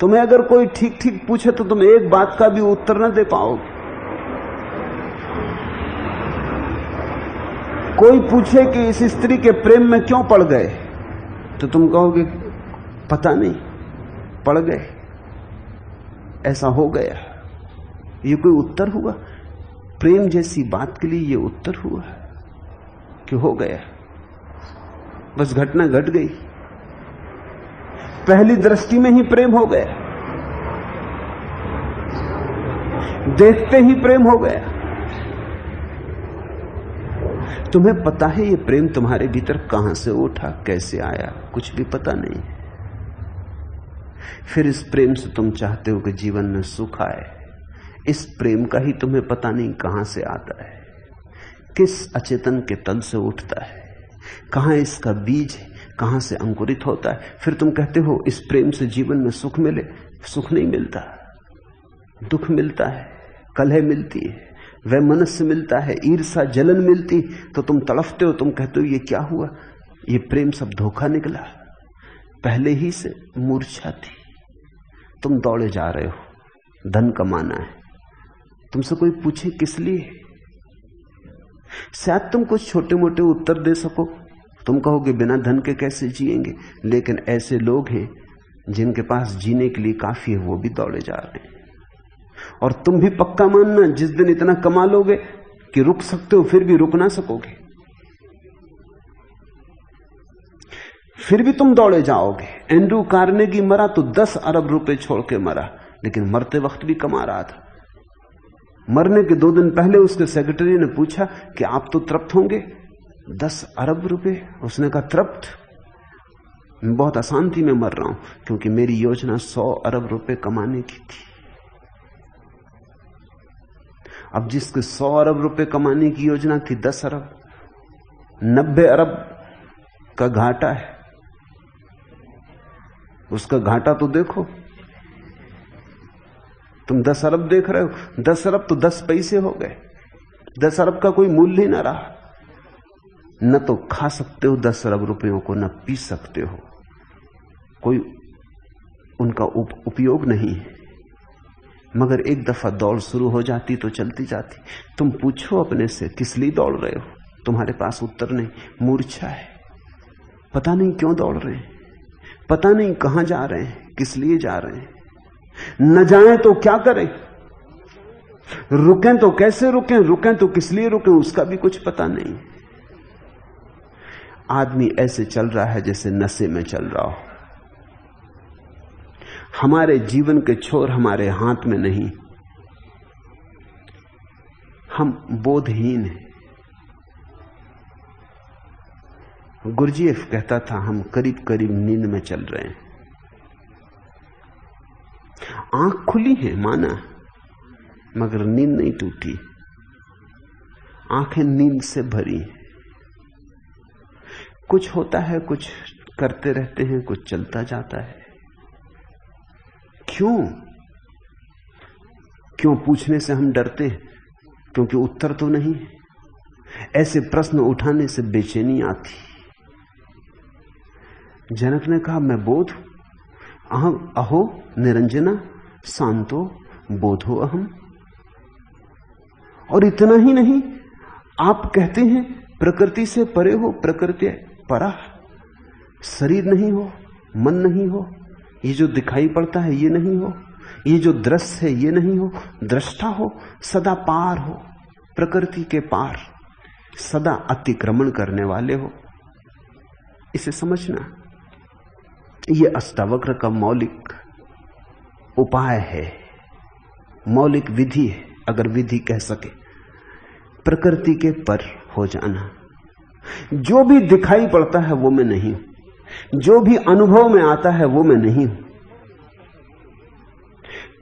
Speaker 1: तुम्हें अगर कोई ठीक ठीक पूछे तो तुम एक बात का भी उत्तर न दे पाओगे। कोई पूछे कि इस स्त्री के प्रेम में क्यों पड़ गए, तो तुम कहोगे पता नहीं, पड़ गए, ऐसा हो गया। ये कोई उत्तर हुआ? प्रेम जैसी बात के लिए ये उत्तर हुआ कि हो गया, बस घटना घट गई, पहली दृष्टि में ही प्रेम हो गया, देखते ही प्रेम हो गया। तुम्हें पता है ये प्रेम तुम्हारे भीतर कहां से उठा, कैसे आया, कुछ भी पता नहीं। फिर इस प्रेम से तुम चाहते हो कि जीवन में सुख आए। इस प्रेम का ही तुम्हें पता नहीं कहां से आता है, किस अचेतन के तल से उठता है, कहां इसका बीज है, कहां से अंकुरित होता है। फिर तुम कहते हो इस प्रेम से जीवन में सुख मिले। सुख नहीं मिलता, दुख मिलता है, कलह मिलती है, वैमनस्य मिलता है, ईर्षा जलन मिलती। तो तुम तड़फते हो, तुम कहते हो ये क्या हुआ, ये प्रेम सब धोखा निकला, पहले ही से मूर्छा थी। तुम दौड़े जा रहे हो, धन कमाना है। तुमसे कोई पूछे किस लिए, शायद तुम कुछ छोटे मोटे उत्तर दे सको। तुम कहोगे बिना धन के कैसे जिएंगे, लेकिन ऐसे लोग हैं जिनके पास जीने के लिए काफी है, वो भी दौड़े जा रहे हैं। और तुम भी पक्का मानना, जिस दिन इतना कमा लोगे कि रुक सकते हो, फिर भी रुक ना सकोगे, फिर भी तुम दौड़े जाओगे। एंड्रू कार्नेगी मरा तो 10 अरब रुपए छोड़ के मरा, लेकिन मरते वक्त भी कमा रहा था। मरने के 2 दिन पहले उसके सेक्रेटरी ने पूछा कि आप तो तृप्त होंगे, 10 अरब रुपए। उसने कहा तृप्त, मैं बहुत अशांति में मर रहा हूं, क्योंकि मेरी योजना 100 अरब रुपए कमाने की थी। अब जिसके 100 अरब रुपए कमाने की योजना थी 10 अरब, 90 अरब का घाटा है। उसका घाटा तो देखो, तुम 10 अरब देख रहे हो, 10 अरब तो 10 पैसे हो गए। 10 अरब का कोई मूल्य ही ना रहा। न तो खा सकते हो 10 अरब रुपयों को, न पी सकते हो, कोई उनका उपयोग नहीं है। मगर एक दफा दौड़ शुरू हो जाती तो चलती जाती। तुम पूछो अपने से किस लिए दौड़ रहे हो, तुम्हारे पास उत्तर नहीं। मूर्छा है, पता नहीं क्यों दौड़ रहे हैं, पता नहीं कहां जा रहे हैं, किस लिए जा रहे हैं। न जाएं तो क्या करें, रुकें तो कैसे रुकें, रुकें तो किस लिए रुकें, उसका भी कुछ पता नहीं। आदमी ऐसे चल रहा है जैसे नशे में चल रहा हो। हमारे जीवन के छोर हमारे हाथ में नहीं, हम बोधहीन हैं। गुरजीएफ कहता था हम करीब करीब नींद में चल रहे हैं। आंख खुली है माना, मगर नींद नहीं टूटी, आंखें नींद से भरी हैं। कुछ होता है, कुछ करते रहते हैं, कुछ चलता जाता है। क्यों क्यों पूछने से हम डरते हैं, क्योंकि उत्तर तो नहीं। ऐसे प्रश्न उठाने से बेचैनी आती। जनक ने कहा मैं बोध हूं, अहम अहो निरंजना शांतो बोधो अहम। और इतना ही नहीं, आप कहते हैं प्रकृति से परे हो, प्रकृति परा, शरीर नहीं हो, मन नहीं हो, ये जो दिखाई पड़ता है ये नहीं हो, ये जो दृश्य है ये नहीं हो, दृष्टा हो, सदा पार हो, प्रकृति के पार, सदा अतिक्रमण करने वाले हो। इसे समझना, ये अष्टावक्र का मौलिक उपाय है, मौलिक विधि है, अगर विधि कह सके। प्रकृति के पर हो जाना। जो भी दिखाई पड़ता है वो मैं नहीं हूं, जो भी अनुभव में आता है वो मैं नहीं हूं,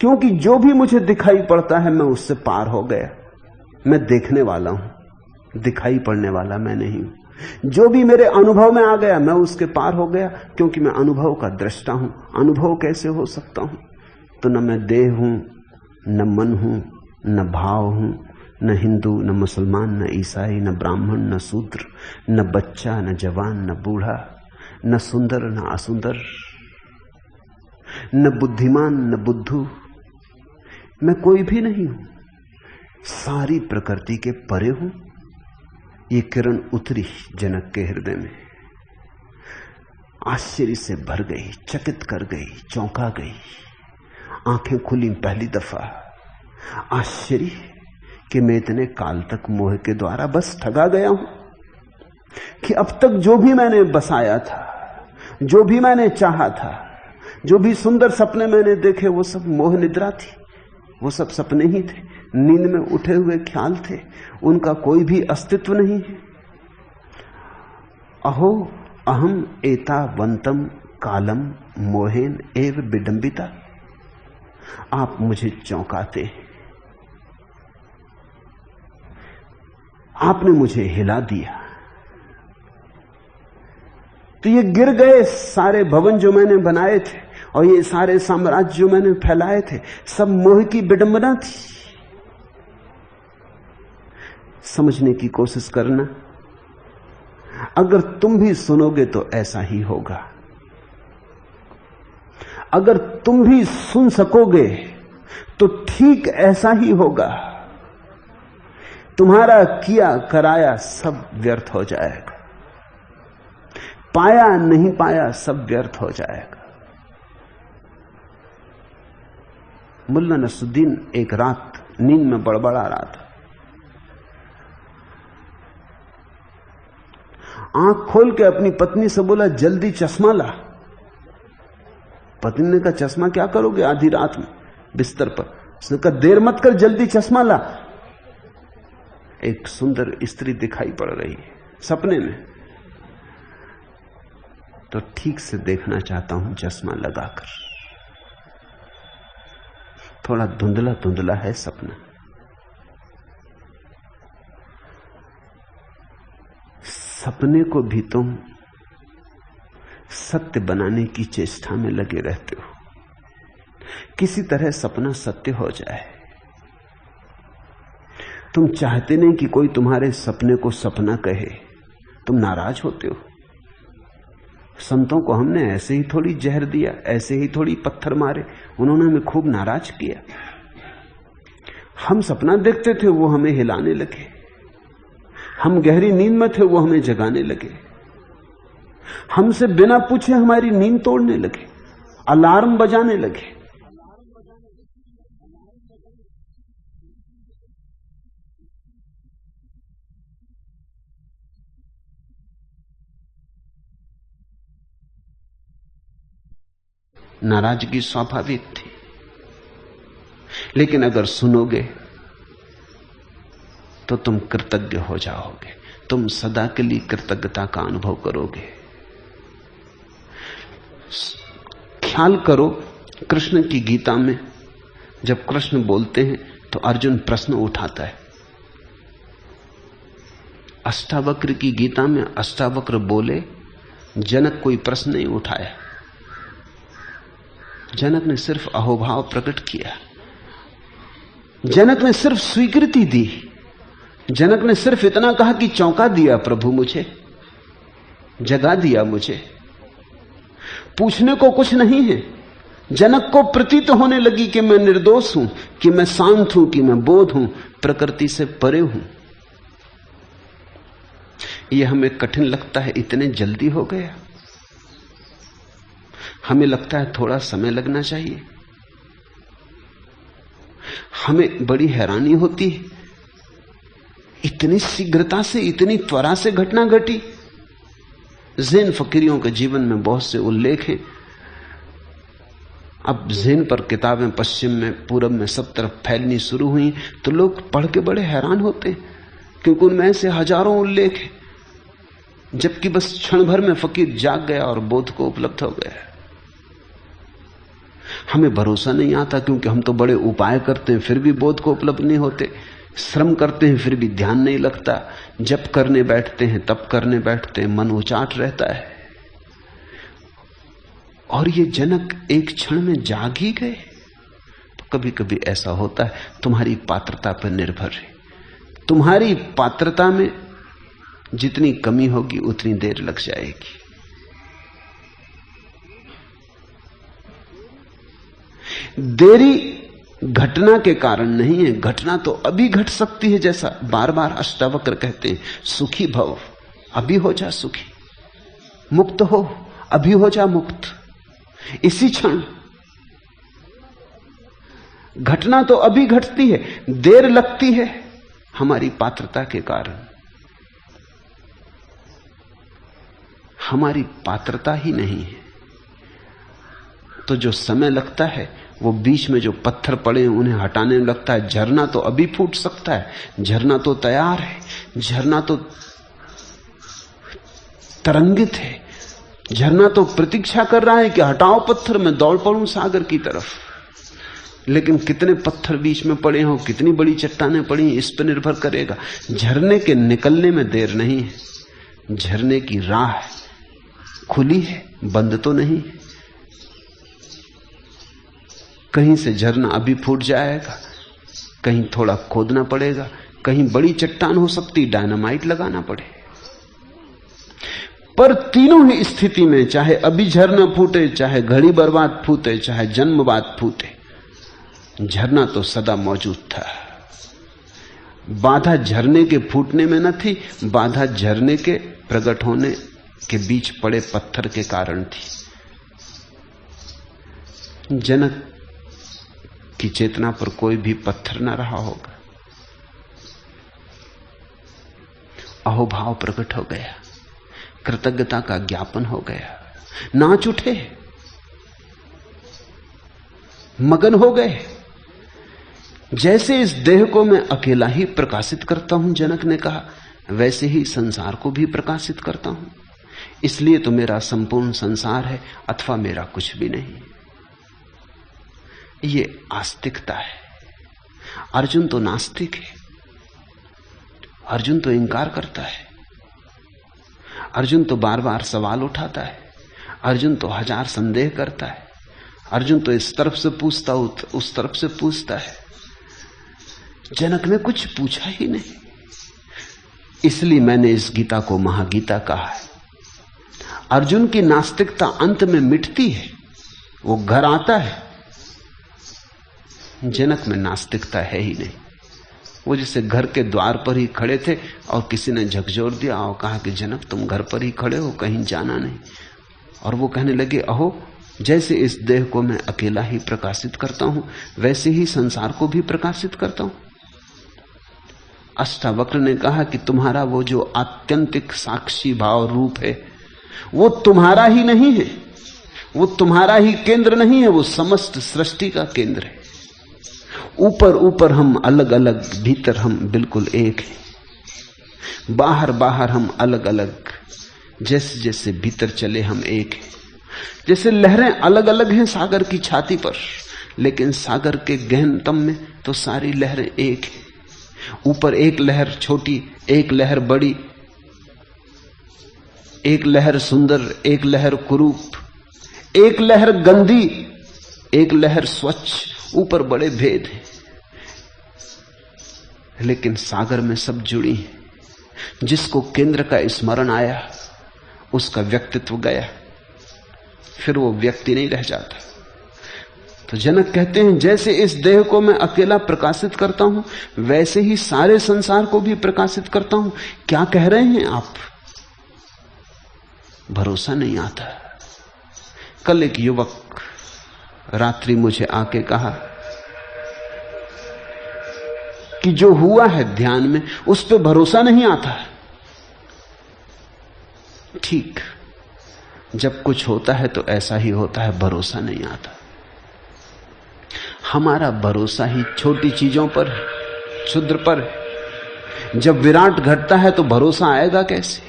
Speaker 1: क्योंकि जो भी मुझे दिखाई पड़ता है मैं उससे पार हो गया। मैं देखने वाला हूं, दिखाई पड़ने वाला मैं नहीं हूं। जो भी मेरे अनुभव में आ गया मैं उसके पार हो गया, क्योंकि मैं अनुभव का दृष्टा हूं। अनुभव कैसे हो सकता हूं? तो न मैं देह हूं, न मन हूं, न भाव हूं, न हिंदू, न मुसलमान, न ईसाई, न ब्राह्मण, न शूद्र, न बच्चा, न जवान, न बूढ़ा, न सुंदर, न असुंदर, न बुद्धिमान, न बुद्धू। मैं कोई भी नहीं हूं, सारी प्रकृति के परे हूं। ये किरण उतरी जनक के हृदय में। आश्चर्य से भर गई, चकित कर गई, चौंका गई। आंखें खुली पहली दफा। आश्चर्य कि मैं इतने काल तक मोह के द्वारा बस ठगा गया हूं, कि अब तक जो भी मैंने बसाया था, जो भी मैंने चाहा था, जो भी सुंदर सपने मैंने देखे, वो सब मोह निद्रा थी। वो सब सपने ही थे, नींद में उठे हुए ख्याल थे, उनका कोई भी अस्तित्व नहीं है। अहो अहम एतावंतम कालम मोहेन एव विडंबिता। आप मुझे चौंकाते हैं, आपने मुझे हिला दिया। तो ये गिर गए सारे भवन जो मैंने बनाए थे, और ये सारे साम्राज्य जो मैंने फैलाए थे, सब मोह की विडंबना थी। समझने की कोशिश करना, अगर तुम भी सुनोगे तो ऐसा ही होगा। अगर तुम भी सुन सकोगे तो ठीक ऐसा ही होगा। तुम्हारा किया कराया सब व्यर्थ हो जाएगा, पाया नहीं पाया सब व्यर्थ हो जाएगा। मुल्ला नसरुद्दीन एक रात नींद में बड़बड़ा रहा था। आंख खोल के अपनी पत्नी से बोला, जल्दी चश्मा ला। पत्नी ने कहा, चश्मा क्या करोगे आधी रात में बिस्तर पर? उसने कहा, देर मत कर, जल्दी चश्मा ला। एक सुंदर स्त्री दिखाई पड़ रही है सपने में, तो ठीक से देखना चाहता हूं चश्मा लगाकर। थोड़ा धुंधला धुंधला है सपना। सपने को भी तुम सत्य बनाने की चेष्टा में लगे रहते हो। किसी तरह सपना सत्य हो जाए। तुम चाहते नहीं कि कोई तुम्हारे सपने को सपना कहे, तुम नाराज होते हो। संतों को हमने ऐसे ही थोड़ी जहर दिया, ऐसे ही थोड़ी पत्थर मारे, उन्होंने हमें खूब नाराज किया। हम सपना देखते थे, वो हमें हिलाने लगे। हम गहरी नींद में थे, वो हमें जगाने लगे। हमसे बिना पूछे हमारी नींद तोड़ने लगे, अलार्म बजाने लगे। नाराजगी स्वाभाविक थी, लेकिन अगर सुनोगे तो तुम कृतज्ञ हो जाओगे। तुम सदा के लिए कृतज्ञता का अनुभव करोगे। ख्याल करो, कृष्ण की गीता में जब कृष्ण बोलते हैं तो अर्जुन प्रश्न उठाता है। अष्टावक्र की गीता में अष्टावक्र बोले, जनक कोई प्रश्न नहीं उठाया। जनक ने सिर्फ अहोभाव प्रकट किया। जनक ने सिर्फ स्वीकृति दी। जनक ने सिर्फ इतना कहा कि चौंका दिया प्रभु मुझे, जगा दिया मुझे। पूछने को कुछ नहीं है। जनक को प्रतीत होने लगी कि मैं निर्दोष हूं, कि मैं शांत हूं, कि मैं बोध हूं, प्रकृति से परे हूं। यह हमें कठिन लगता है, इतने जल्दी हो गया। हमें लगता है थोड़ा समय लगना चाहिए। हमें बड़ी हैरानी होती है, इतनी शीघ्रता से, इतनी त्वरा से घटना घटी। ज़ैन फकीरियों के जीवन में बहुत से उल्लेख हैं। अब ज़ैन पर किताबें पश्चिम में, पूरब में सब तरफ फैलनी शुरू हुई, तो लोग पढ़ के बड़े हैरान होते हैं, क्योंकि उनमें ऐसे हजारों उल्लेख हैं, जबकि बस क्षण भर में फकीर जाग गया और बोध को उपलब्ध हो गया। हमें भरोसा नहीं आता, क्योंकि हम तो बड़े उपाय करते हैं, फिर भी बोध को उपलब्ध नहीं होते। श्रम करते हैं, फिर भी ध्यान नहीं लगता। जब करने बैठते हैं, तब करने बैठते हैं, मन उचाट रहता है। और ये जनक एक क्षण में जाग ही गए। तो कभी कभी ऐसा होता है, तुम्हारी पात्रता पर निर्भर है। तुम्हारी पात्रता में जितनी कमी होगी उतनी देर लग जाएगी। देरी घटना के कारण नहीं है, घटना तो अभी घट सकती है। जैसा बार बार अष्टावक्र कहते हैं, सुखी भव, अभी हो जा सुखी, मुक्त हो, अभी हो जा मुक्त, इसी क्षण। घटना तो अभी घटती है, देर लगती है हमारी पात्रता के कारण। हमारी पात्रता ही नहीं है तो जो समय लगता है वो बीच में जो पत्थर पड़े हैं उन्हें हटाने में लगता है। झरना तो अभी फूट सकता है, झरना तो तैयार है, झरना तो तरंगित है, झरना तो प्रतीक्षा कर रहा है कि हटाओ पत्थर, मैं दौड़ पड़ूं सागर की तरफ। लेकिन कितने पत्थर बीच में पड़े हों, कितनी बड़ी चट्टानें पड़ी, इस पर निर्भर करेगा। झरने के निकलने में देर नहीं है, झरने की राह खुली है, बंद तो नहीं। कहीं से झरना अभी फूट जाएगा, कहीं थोड़ा खोदना पड़ेगा, कहीं बड़ी चट्टान हो सकती, डायनामाइट लगाना पड़े। पर तीनों ही स्थिति में, चाहे अभी झरना फूटे, चाहे घड़ी बर्बाद फूटे, चाहे जन्म बाद फूटे, झरना तो सदा मौजूद था। बाधा झरने के फूटने में न थी, बाधा झरने के प्रकट होने के बीच पड़े पत्थर के कारण थी। जनक की चेतना पर कोई भी पत्थर न रहा होगा। अहोभाव प्रकट हो गया, कृतज्ञता का ज्ञापन हो गया, नाच उठे, मगन हो गए। जैसे इस देह को मैं अकेला ही प्रकाशित करता हूं, जनक ने कहा, वैसे ही संसार को भी प्रकाशित करता हूं। इसलिए तो मेरा संपूर्ण संसार है, अथवा मेरा कुछ भी नहीं। ये आस्तिकता है। अर्जुन तो नास्तिक है, अर्जुन तो इंकार करता है, अर्जुन तो बार बार सवाल उठाता है, अर्जुन तो हजार संदेह करता है, अर्जुन तो इस तरफ से पूछता, उस तरफ से पूछता है। जनक ने कुछ पूछा ही नहीं। इसलिए मैंने इस गीता को महागीता कहा है। अर्जुन की नास्तिकता अंत में मिटती है, वो घर आता है। जनक में नास्तिकता है ही नहीं। वो जैसे घर के द्वार पर ही खड़े थे और किसी ने झकझोर दिया और कहा कि जनक तुम घर पर ही खड़े हो, कहीं जाना नहीं। और वो कहने लगे, अहो जैसे इस देह को मैं अकेला ही प्रकाशित करता हूं, वैसे ही संसार को भी प्रकाशित करता हूं। अष्टावक्र ने कहा कि तुम्हारा वो जो आत्यंतिक साक्षी भाव रूप है, वो तुम्हारा ही नहीं है, वो तुम्हारा ही केंद्र नहीं है, वो समस्त सृष्टि का केंद्र है। ऊपर ऊपर हम अलग अलग, भीतर हम बिल्कुल एक हैं। बाहर बाहर हम अलग अलग, जैसे जैसे भीतर चले हम एक हैं। जैसे लहरें अलग अलग हैं सागर की छाती पर, लेकिन सागर के गहनतम में तो सारी लहरें एक हैं। ऊपर एक लहर छोटी, एक लहर बड़ी, एक लहर सुंदर, एक लहर कुरूप, एक लहर गंदी, एक लहर स्वच्छ। ऊपर बड़े भेद हैं, लेकिन सागर में सब जुड़ी हैं। जिसको केंद्र का स्मरण आया, उसका व्यक्तित्व गया, फिर वो व्यक्ति नहीं रह जाता। तो जनक कहते हैं, जैसे इस देह को मैं अकेला प्रकाशित करता हूं, वैसे ही सारे संसार को भी प्रकाशित करता हूं। क्या कह रहे हैं आप? भरोसा नहीं आता। कल एक युवक रात्रि मुझे आके कहा कि जो हुआ है ध्यान में, उस पर भरोसा नहीं आता। ठीक, जब कुछ होता है तो ऐसा ही होता है, भरोसा नहीं आता। हमारा भरोसा ही छोटी चीजों पर, क्षुद्र पर। जब विराट घटता है तो भरोसा आएगा कैसे?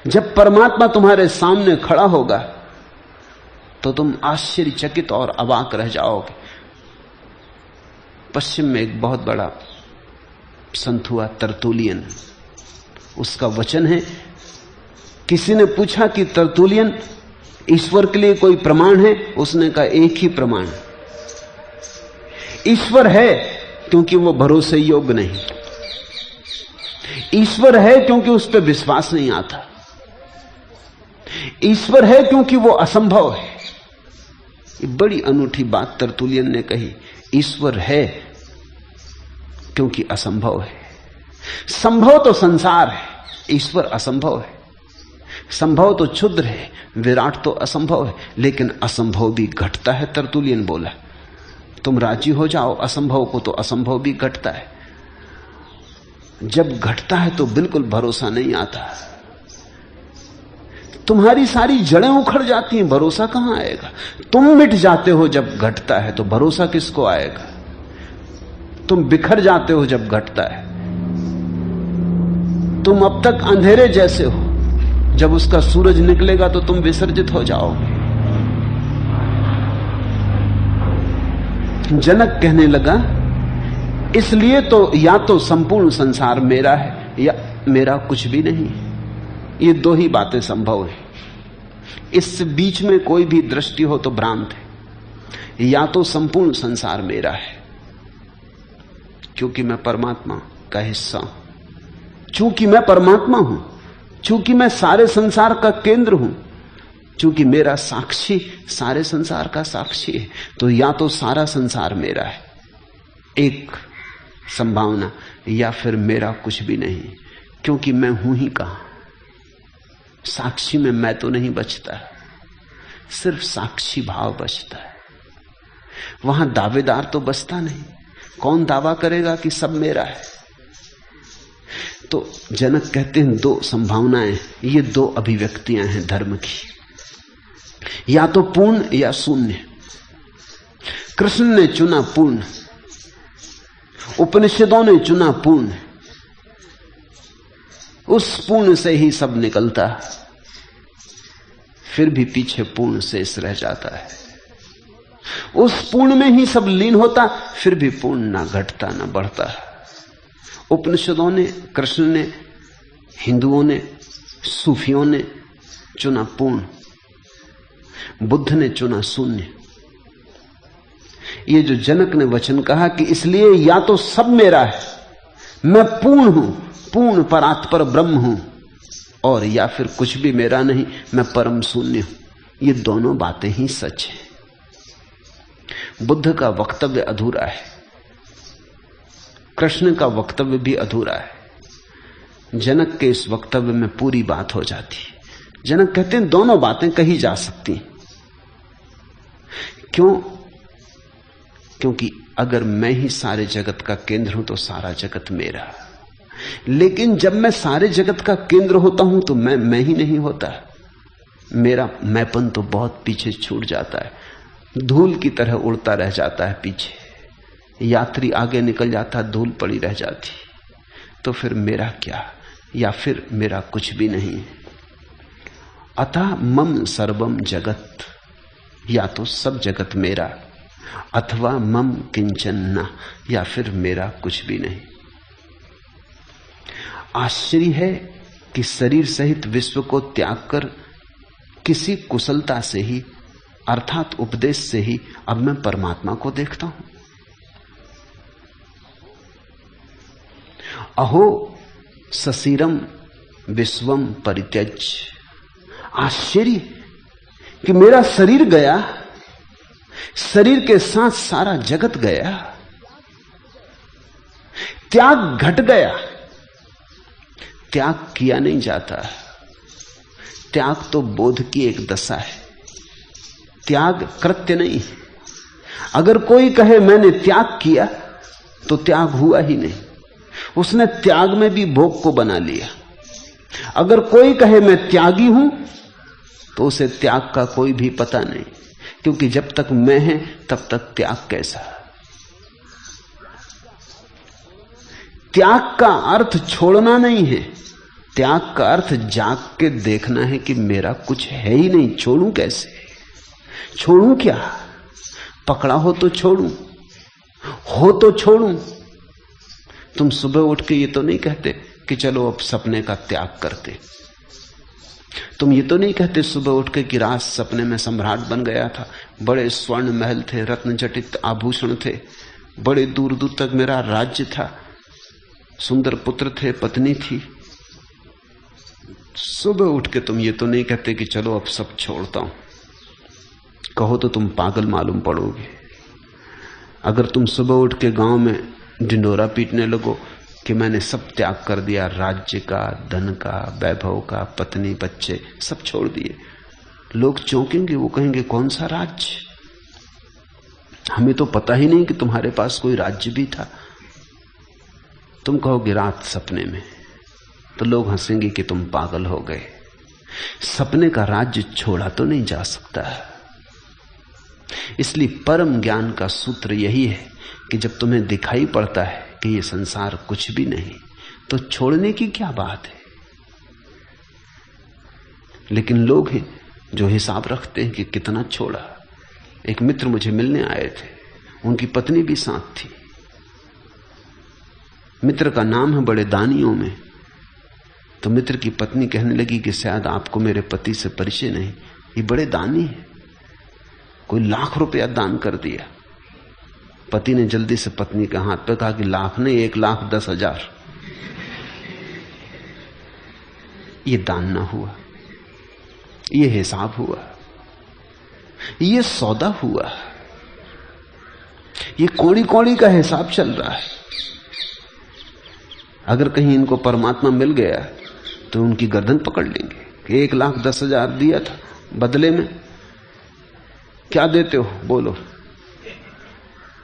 Speaker 1: जब परमात्मा तुम्हारे सामने खड़ा होगा तो तुम आश्चर्यचकित और अवाक रह जाओगे। पश्चिम में एक बहुत बड़ा संत हुआ, तरतुलियन। उसका वचन है, किसी ने पूछा कि तरतुलियन, ईश्वर के लिए कोई प्रमाण है? उसने कहा, एक ही प्रमाण, ईश्वर है क्योंकि वो भरोसे योग्य नहीं। ईश्वर है क्योंकि उस पर विश्वास नहीं आता। ईश्वर है क्योंकि वो असंभव है। ये बड़ी अनूठी बात तरतुलियन ने कही। ईश्वर है क्योंकि असंभव है। संभव तो संसार है, ईश्वर असंभव है। संभव तो क्षुद्र है, विराट तो असंभव है, लेकिन असंभव भी घटता है। तरतुलियन बोला, तुम राजी हो जाओ असंभव को, तो असंभव भी घटता है। जब घटता है तो बिल्कुल भरोसा नहीं आता, तुम्हारी सारी जड़ें उखड़ जाती हैं, भरोसा कहां आएगा। तुम मिट जाते हो जब घटता है, तो भरोसा किसको आएगा। तुम बिखर जाते हो जब घटता है। तुम अब तक अंधेरे जैसे हो, जब उसका सूरज निकलेगा तो तुम विसर्जित हो जाओगे। जनक कहने लगा, इसलिए तो या तो संपूर्ण संसार मेरा है या मेरा कुछ भी नहीं। ये दो ही बातें संभव है, इससे बीच में कोई भी दृष्टि हो तो भ्रांत है। या तो संपूर्ण संसार मेरा है क्योंकि मैं परमात्मा का हिस्सा हूं, चूंकि मैं परमात्मा हूं, चूंकि मैं सारे संसार का केंद्र हूं, चूंकि मेरा साक्षी सारे संसार का साक्षी है, तो या तो सारा संसार मेरा है, एक संभावना, या फिर मेरा कुछ भी नहीं, क्योंकि मैं हूं ही कहां। साक्षी में मैं तो नहीं बचता, सिर्फ साक्षी भाव बचता है। वहां दावेदार तो बचता नहीं। कौन दावा करेगा कि सब मेरा है। तो जनक कहते हैं दो संभावनाएं, ये दो अभिव्यक्तियां हैं धर्म की, या तो पूर्ण या शून्य। कृष्ण ने चुना पूर्ण, उपनिषदों ने चुना पूर्ण। उस पूर्ण से ही सब निकलता, फिर भी पीछे पूर्ण शेष रह जाता है। उस पूर्ण में ही सब लीन होता, फिर भी पूर्ण ना घटता ना बढ़ता। उपनिषदों ने, कृष्ण ने, हिंदुओं ने, सूफियों ने चुना पूर्ण, बुद्ध ने चुना शून्य। ये जो जनक ने वचन कहा कि इसलिए या तो सब मेरा है, मैं पूर्ण हूं, पूर्ण परात्पर ब्रह्म हूं, और या फिर कुछ भी मेरा नहीं, मैं परम शून्य हूं। ये दोनों बातें ही सच हैं। बुद्ध का वक्तव्य अधूरा है, कृष्ण का वक्तव्य भी अधूरा है। जनक के इस वक्तव्य में पूरी बात हो जाती है। जनक कहते हैं दोनों बातें कही जा सकती। क्यों? क्योंकि अगर मैं ही सारे जगत का केंद्र हूं तो सारा जगत मेरा। लेकिन जब मैं सारे जगत का केंद्र होता हूं तो मैं ही नहीं होता। मेरा मैंपन तो बहुत पीछे छूट जाता है, धूल की तरह उड़ता रह जाता है पीछे। यात्री आगे निकल जाता, धूल पड़ी रह जाती। तो फिर मेरा क्या, या फिर मेरा कुछ भी नहीं। अतः मम सर्वम जगत, या तो सब जगत मेरा, अथवा मम किंचन न, या फिर मेरा कुछ भी नहीं। आश्चर्य है कि शरीर सहित विश्व को त्याग कर किसी कुशलता से ही, अर्थात उपदेश से ही, अब मैं परमात्मा को देखता हूं। अहो ससीरम विश्वम परित्यज। आश्चर्य कि मेरा शरीर गया, शरीर के साथ सारा जगत गया, त्याग घट गया। त्याग किया नहीं जाता, त्याग तो बोध की एक दशा है, त्याग कृत्य नहीं। अगर कोई कहे मैंने त्याग किया तो त्याग हुआ ही नहीं, उसने त्याग में भी भोग को बना लिया। अगर कोई कहे मैं त्यागी हूं तो उसे त्याग का कोई भी पता नहीं, क्योंकि जब तक मैं है तब तक त्याग कैसा। त्याग का अर्थ छोड़ना नहीं है, त्याग का अर्थ जाग के देखना है कि मेरा कुछ है ही नहीं, छोड़ूं कैसे, छोड़ूं क्या। पकड़ा हो तो छोड़ूं, हो तो छोड़ूं। तुम सुबह उठ के ये तो नहीं कहते कि चलो अब सपने का त्याग करते। तुम ये तो नहीं कहते सुबह उठ के कि रात सपने में सम्राट बन गया था, बड़े स्वर्ण महल थे, रत्न जटित आभूषण थे, बड़े दूर दूर तक मेरा राज्य था, सुंदर पुत्र थे, पत्नी थी। सुबह उठ के तुम ये तो नहीं कहते कि चलो अब सब छोड़ता हूं। कहो तो तुम पागल मालूम पड़ोगे। अगर तुम सुबह उठ के गांव में ढिंडोरा पीटने लगो कि मैंने सब त्याग कर दिया, राज्य का, धन का, वैभव का, पत्नी बच्चे सब छोड़ दिए। लोग चौंकेंगे, वो कहेंगे कौन सा राज्य, हमें तो पता ही नहीं कि तुम्हारे पास कोई राज्य भी था। तुम कहोगे रात सपने में, तो लोग हंसेंगे कि तुम पागल हो गए। सपने का राज्य छोड़ा तो नहीं जा सकता। इसलिए परम ज्ञान का सूत्र यही है कि जब तुम्हें दिखाई पड़ता है कि ये संसार कुछ भी नहीं, तो छोड़ने की क्या बात है। लेकिन लोग हैं जो हिसाब रखते हैं कि कितना छोड़ा। एक मित्र मुझे मिलने आए थे, उनकी पत्नी भी साथ थी। मित्र का नाम है बड़े दानियों में। तो मित्र की पत्नी कहने लगी कि शायद आपको मेरे पति से परिचय नहीं, ये बड़े दानी है, कोई लाख रुपया दान कर दिया। पति ने जल्दी से पत्नी के हाथ पे कहा कि लाख नहीं, 1,10,000। ये दान ना हुआ, ये हिसाब हुआ, ये सौदा हुआ, ये कौड़ी कौड़ी का हिसाब चल रहा है। अगर कहीं इनको परमात्मा मिल गया तो उनकी गर्दन पकड़ लेंगे कि 1,10,000 दिया था, बदले में क्या देते हो, बोलो।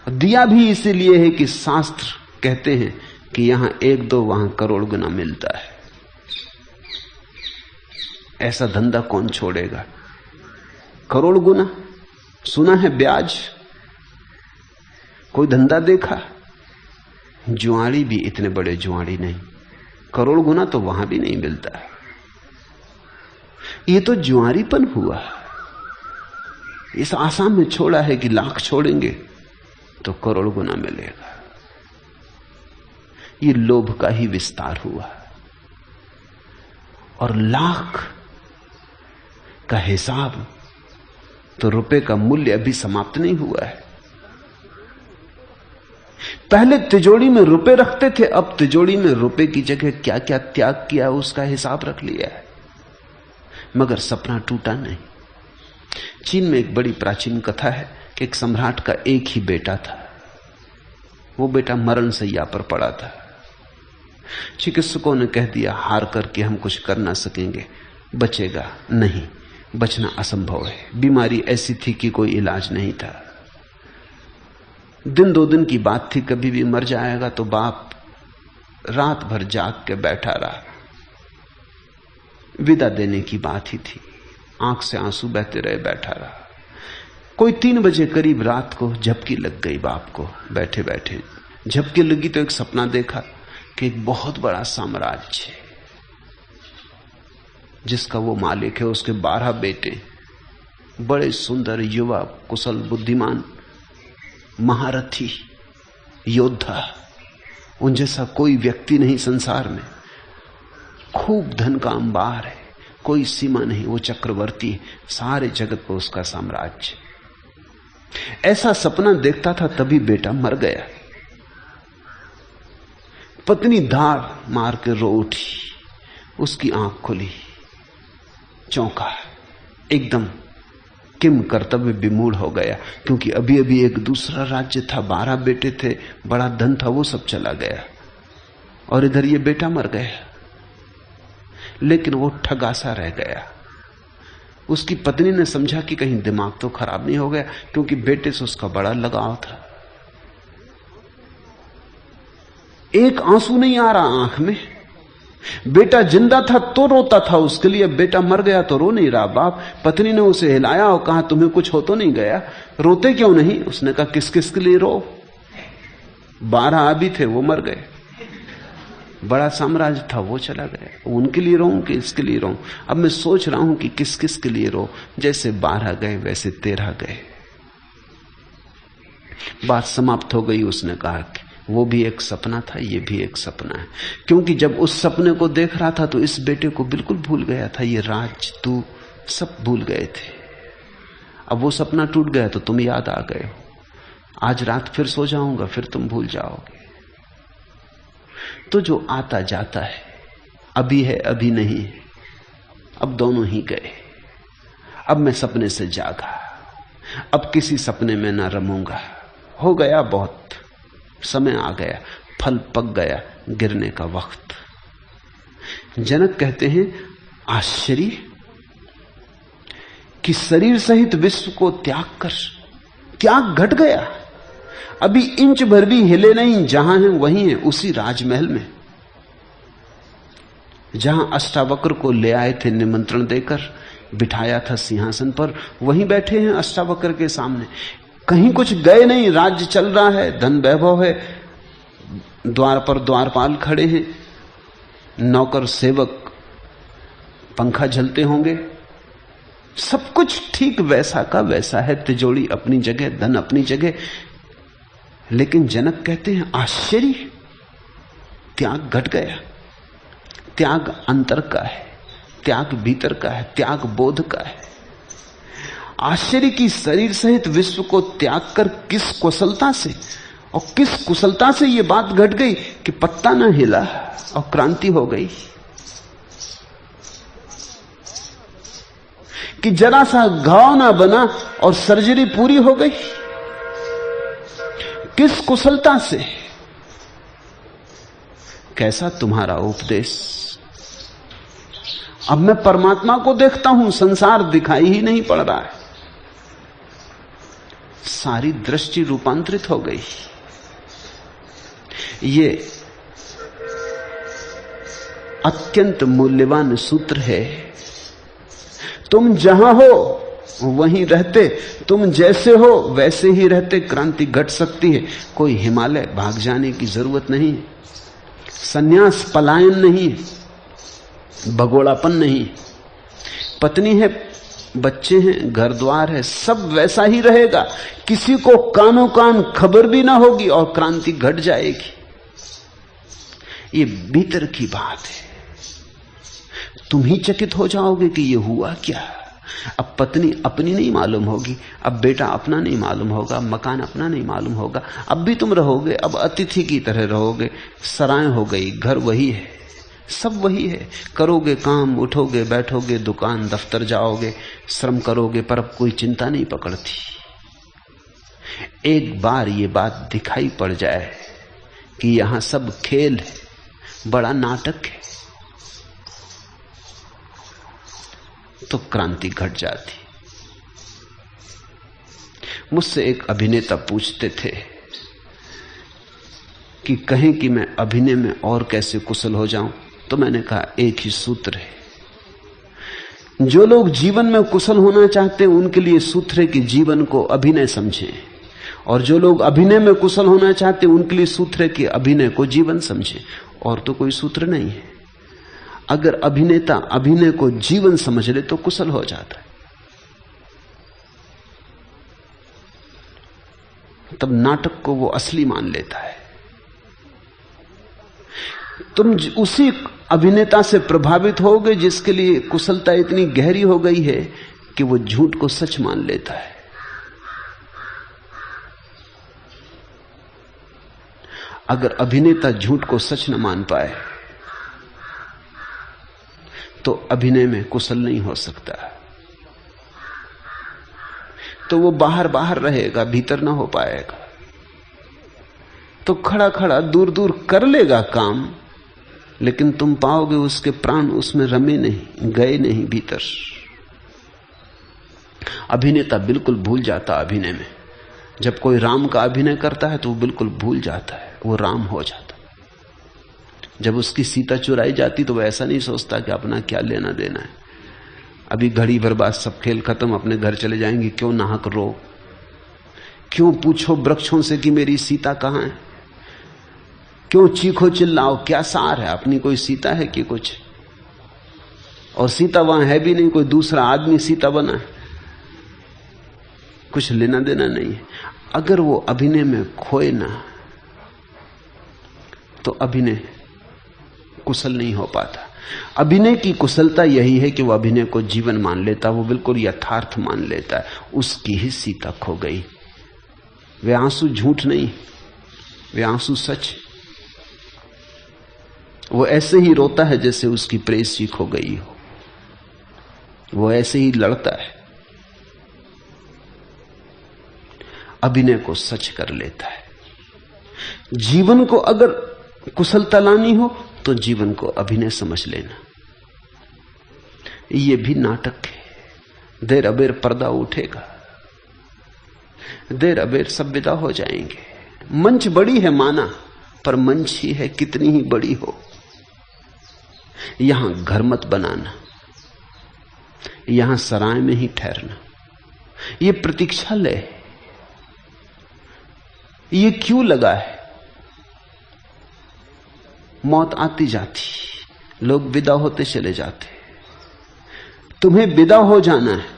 Speaker 1: दिया भी इसीलिए है कि शास्त्र कहते हैं कि यहां 1-2 वहां करोड़ गुना मिलता है। ऐसा धंधा कौन छोड़ेगा? करोड़ गुना सुना है, ब्याज। कोई धंधा देखा? जुआड़ी भी इतने बड़े जुआड़ी नहीं, करोड़ गुना तो वहां भी नहीं मिलता। ये तो जुआरीपन हुआ। इस आशा में छोड़ा है कि लाख छोड़ेंगे तो करोड़ गुना मिलेगा। ये लोभ का ही विस्तार हुआ। और लाख का हिसाब तो रुपए का मूल्य अभी समाप्त नहीं हुआ है। पहले तिजोरी में रुपए रखते थे, अब तिजोरी में रुपए की जगह क्या क्या त्याग किया उसका हिसाब रख लिया है, मगर सपना टूटा नहीं। चीन में एक बड़ी प्राचीन कथा है कि एक सम्राट का एक ही बेटा था। वो बेटा मरण शैया पर पड़ा था। चिकित्सकों ने कह दिया हार करके हम कुछ कर ना सकेंगे, बचेगा नहीं, बचना असंभव है। बीमारी ऐसी थी कि कोई इलाज नहीं था। दिन 2 दिन की बात थी, कभी भी मर जाएगा। तो बाप रात भर जाग के बैठा रहा। विदा देने की बात ही थी, आंख से आंसू बहते रहे, बैठा रहा। कोई 3 बजे करीब रात को झपकी लग गई बाप को। बैठे बैठे झपकी लगी तो एक सपना देखा कि एक बहुत बड़ा साम्राज्य है जिसका वो मालिक है। उसके 12 बेटे, बड़े सुंदर युवा, कुशल, बुद्धिमान, महारथी, योद्धा। उन जैसा कोई व्यक्ति नहीं संसार में। खूब धन का अंबार है, कोई सीमा नहीं। वो चक्रवर्ती है, सारे जगत पर उसका साम्राज्य। ऐसा सपना देखता था, तभी बेटा मर गया। पत्नी धाड़ मार के रो उठी। उसकी आंख खुली, चौंका, एकदम किम कर्तव्य विमूढ़ हो गया, क्योंकि अभी अभी एक दूसरा राज्य था, 12 बेटे थे, बड़ा धन था, वो सब चला गया और इधर ये बेटा मर गया। लेकिन वो ठगासा रह गया। उसकी पत्नी ने समझा कि कहीं दिमाग तो खराब नहीं हो गया, क्योंकि बेटे से उसका बड़ा लगाव था। एक आंसू नहीं आ रहा आंख में। बेटा जिंदा था तो रोता था उसके लिए, बेटा मर गया तो रो नहीं रहा बाप। पत्नी ने उसे हिलाया और कहा तुम्हें कुछ हो तो नहीं गया, रोते क्यों नहीं? उसने कहा किस किस के लिए रो, 12 अभी थे वो मर गए, बड़ा साम्राज्य था वो चला गया, उनके लिए रोऊं कि इसके लिए रोऊं? अब मैं सोच रहा हूं कि किस किस के लिए रो। जैसे 12 गए वैसे 13 गए। बात समाप्त हो गई। उसने कहा कि वो भी एक सपना था, ये भी एक सपना है। क्योंकि जब उस सपने को देख रहा था तो इस बेटे को बिल्कुल भूल गया था। ये राज तू सब भूल गए थे। अब वो सपना टूट गया तो तुम याद आ गए हो। आज रात फिर सो जाऊंगा, फिर तुम भूल जाओगे। तो जो आता जाता है, अभी है अभी नहीं है, अब दोनों ही गए। अब मैं सपने से जागा, अब किसी सपने में ना रमूंगा। हो गया बहुत, समय आ गया, फल पक गया, गिरने का वक्त। जनक कहते हैं आश्चर्य कि शरीर सहित विश्व को त्याग कर क्या घट गया। अभी इंच भर भी हिले नहीं, जहां है वहीं है, उसी राजमहल में जहां अष्टावक्र को ले आए थे निमंत्रण देकर, बिठाया था सिंहासन पर, वहीं बैठे हैं अष्टावक्र के सामने। कहीं कुछ गए नहीं, राज्य चल रहा है, धन वैभव है, द्वार पर द्वारपाल खड़े हैं, नौकर सेवक पंखा झलते होंगे, सब कुछ ठीक वैसा का वैसा है, तिजोरी अपनी जगह, धन अपनी जगह। लेकिन जनक कहते हैं आश्चर्य, त्याग घट गया। त्याग अंतर का है, त्याग भीतर का है, त्याग बोध का है। आश्चर्य की शरीर सहित विश्व को त्याग कर किस कुशलता से और किस कुशलता से यह बात घट गई कि पत्ता न हिला और क्रांति हो गई, कि जरा सा घाव ना बना और सर्जरी पूरी हो गई। किस कुशलता से। कैसा तुम्हारा उपदेश। अब मैं परमात्मा को देखता हूं, संसार दिखाई ही नहीं पड़ रहा है। सारी दृष्टि रूपांतरित हो गई। ये अत्यंत मूल्यवान सूत्र है। तुम जहां हो वहीं रहते, तुम जैसे हो वैसे ही रहते, क्रांति घट सकती है। कोई हिमालय भाग जाने की जरूरत नहीं है, संन्यास पलायन नहीं है, भगोड़ापन नहीं। पत्नी है, बच्चे हैं, घर द्वार है, सब वैसा ही रहेगा। किसी को कानों कान खबर भी ना होगी और क्रांति घट जाएगी। ये भीतर की बात है। तुम ही चकित हो जाओगे कि ये हुआ क्या। अब पत्नी अपनी नहीं मालूम होगी, अब बेटा अपना नहीं मालूम होगा, मकान अपना नहीं मालूम होगा। अब भी तुम रहोगे, अब अतिथि की तरह रहोगे। सराय हो गई, घर वही है, सब वही है। करोगे काम, उठोगे बैठोगे, दुकान दफ्तर जाओगे, श्रम करोगे, पर अब कोई चिंता नहीं पकड़ती। एक बार ये बात दिखाई पड़ जाए कि यहां सब खेल है, बड़ा नाटक है, तो क्रांति घट जाती। मुझसे एक अभिनेता पूछते थे कि कहें कि मैं अभिनय में और कैसे कुशल हो जाऊं, तो मैंने कहा एक ही सूत्र है। जो लोग जीवन में कुशल होना चाहते हैं उनके लिए सूत्र है कि जीवन को अभिनय समझें, और जो लोग अभिनय में कुशल होना चाहते हैं उनके लिए सूत्र है कि अभिनय को जीवन समझें। और तो कोई सूत्र नहीं है। अगर अभिनेता अभिनय को जीवन समझ ले तो कुशल हो जाता है। तब नाटक को वो असली मान लेता है। तुम उसी अभिनेता से प्रभावित होगे जिसके लिए कुशलता इतनी गहरी हो गई है कि वो झूठ को सच मान लेता है। अगर अभिनेता झूठ को सच न मान पाए तो अभिनय में कुशल नहीं हो सकता। तो वो बाहर बाहर रहेगा, भीतर ना हो पाएगा। तो खड़ा खड़ा दूर दूर कर लेगा काम, लेकिन तुम पाओगे उसके प्राण उसमें रमे नहीं, गए नहीं भीतर। अभिनेता बिल्कुल भूल जाता अभिनय में। जब कोई राम का अभिनय करता है तो वो बिल्कुल भूल जाता है, वो राम हो जाता। जब उसकी सीता चुराई जाती तो वो ऐसा नहीं सोचता कि अपना क्या लेना देना है, अभी घड़ी भर बाद सब खेल खत्म, अपने घर चले जाएंगे। क्यों नाहक रो, क्यों पूछो वृक्षों से कि मेरी सीता कहां है, क्यों चीखो चिल्लाओ, क्या सार है। अपनी कोई सीता है कि कुछ, और सीता वहां है भी नहीं, कोई दूसरा आदमी सीता बना है, कुछ लेना देना नहीं है। अगर वो अभिनय में खोए ना तो अभिनय कुशल नहीं हो पाता। अभिनय की कुशलता यही है कि वो अभिनय को जीवन मान लेता, वो बिल्कुल यथार्थ मान लेता है। उसकी ही सीता खो गई। वे आंसू झूठ नहीं, वे आंसू सच। वो ऐसे ही रोता है जैसे उसकी प्रेयसी खो गई हो, वो ऐसे ही लड़ता है, अभिनय को सच कर लेता है। जीवन को अगर कुशलता लानी हो तो जीवन को अभिनय समझ लेना। ये भी नाटक है। देर अबेर पर्दा उठेगा, देर अबेर सब विदा हो जाएंगे। मंच बड़ी है माना, पर मंच ही है, कितनी ही बड़ी हो। यहां घर मत बनाना, यहां सराय में ही ठहरना। ये प्रतीक्षालय है। ये क्यों लगा है? मौत आती जाती, लोग विदा होते चले जाते। तुम्हें विदा हो जाना है।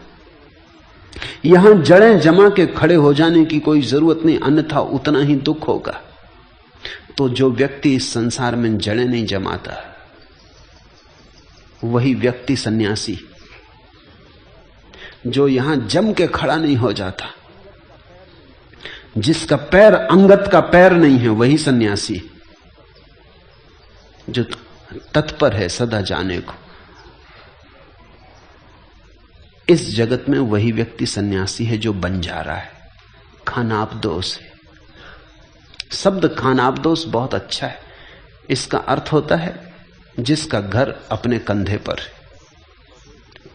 Speaker 1: यहां जड़ें जमा के खड़े हो जाने की कोई जरूरत नहीं, अन्यथा उतना ही दुख होगा। तो जो व्यक्ति इस संसार में जड़ें नहीं जमाता, वही व्यक्ति सन्यासी। जो यहां जम के खड़ा नहीं हो जाता, जिसका पैर अंगत का पैर नहीं है, वही सन्यासी। जो तत्पर है सदा जाने को, इस जगत में वही व्यक्ति सन्यासी है जो बन जा रहा है। खानाबदोष है। शब्द खानाबदोष बहुत अच्छा है। इसका अर्थ होता है जिसका घर अपने कंधे पर है।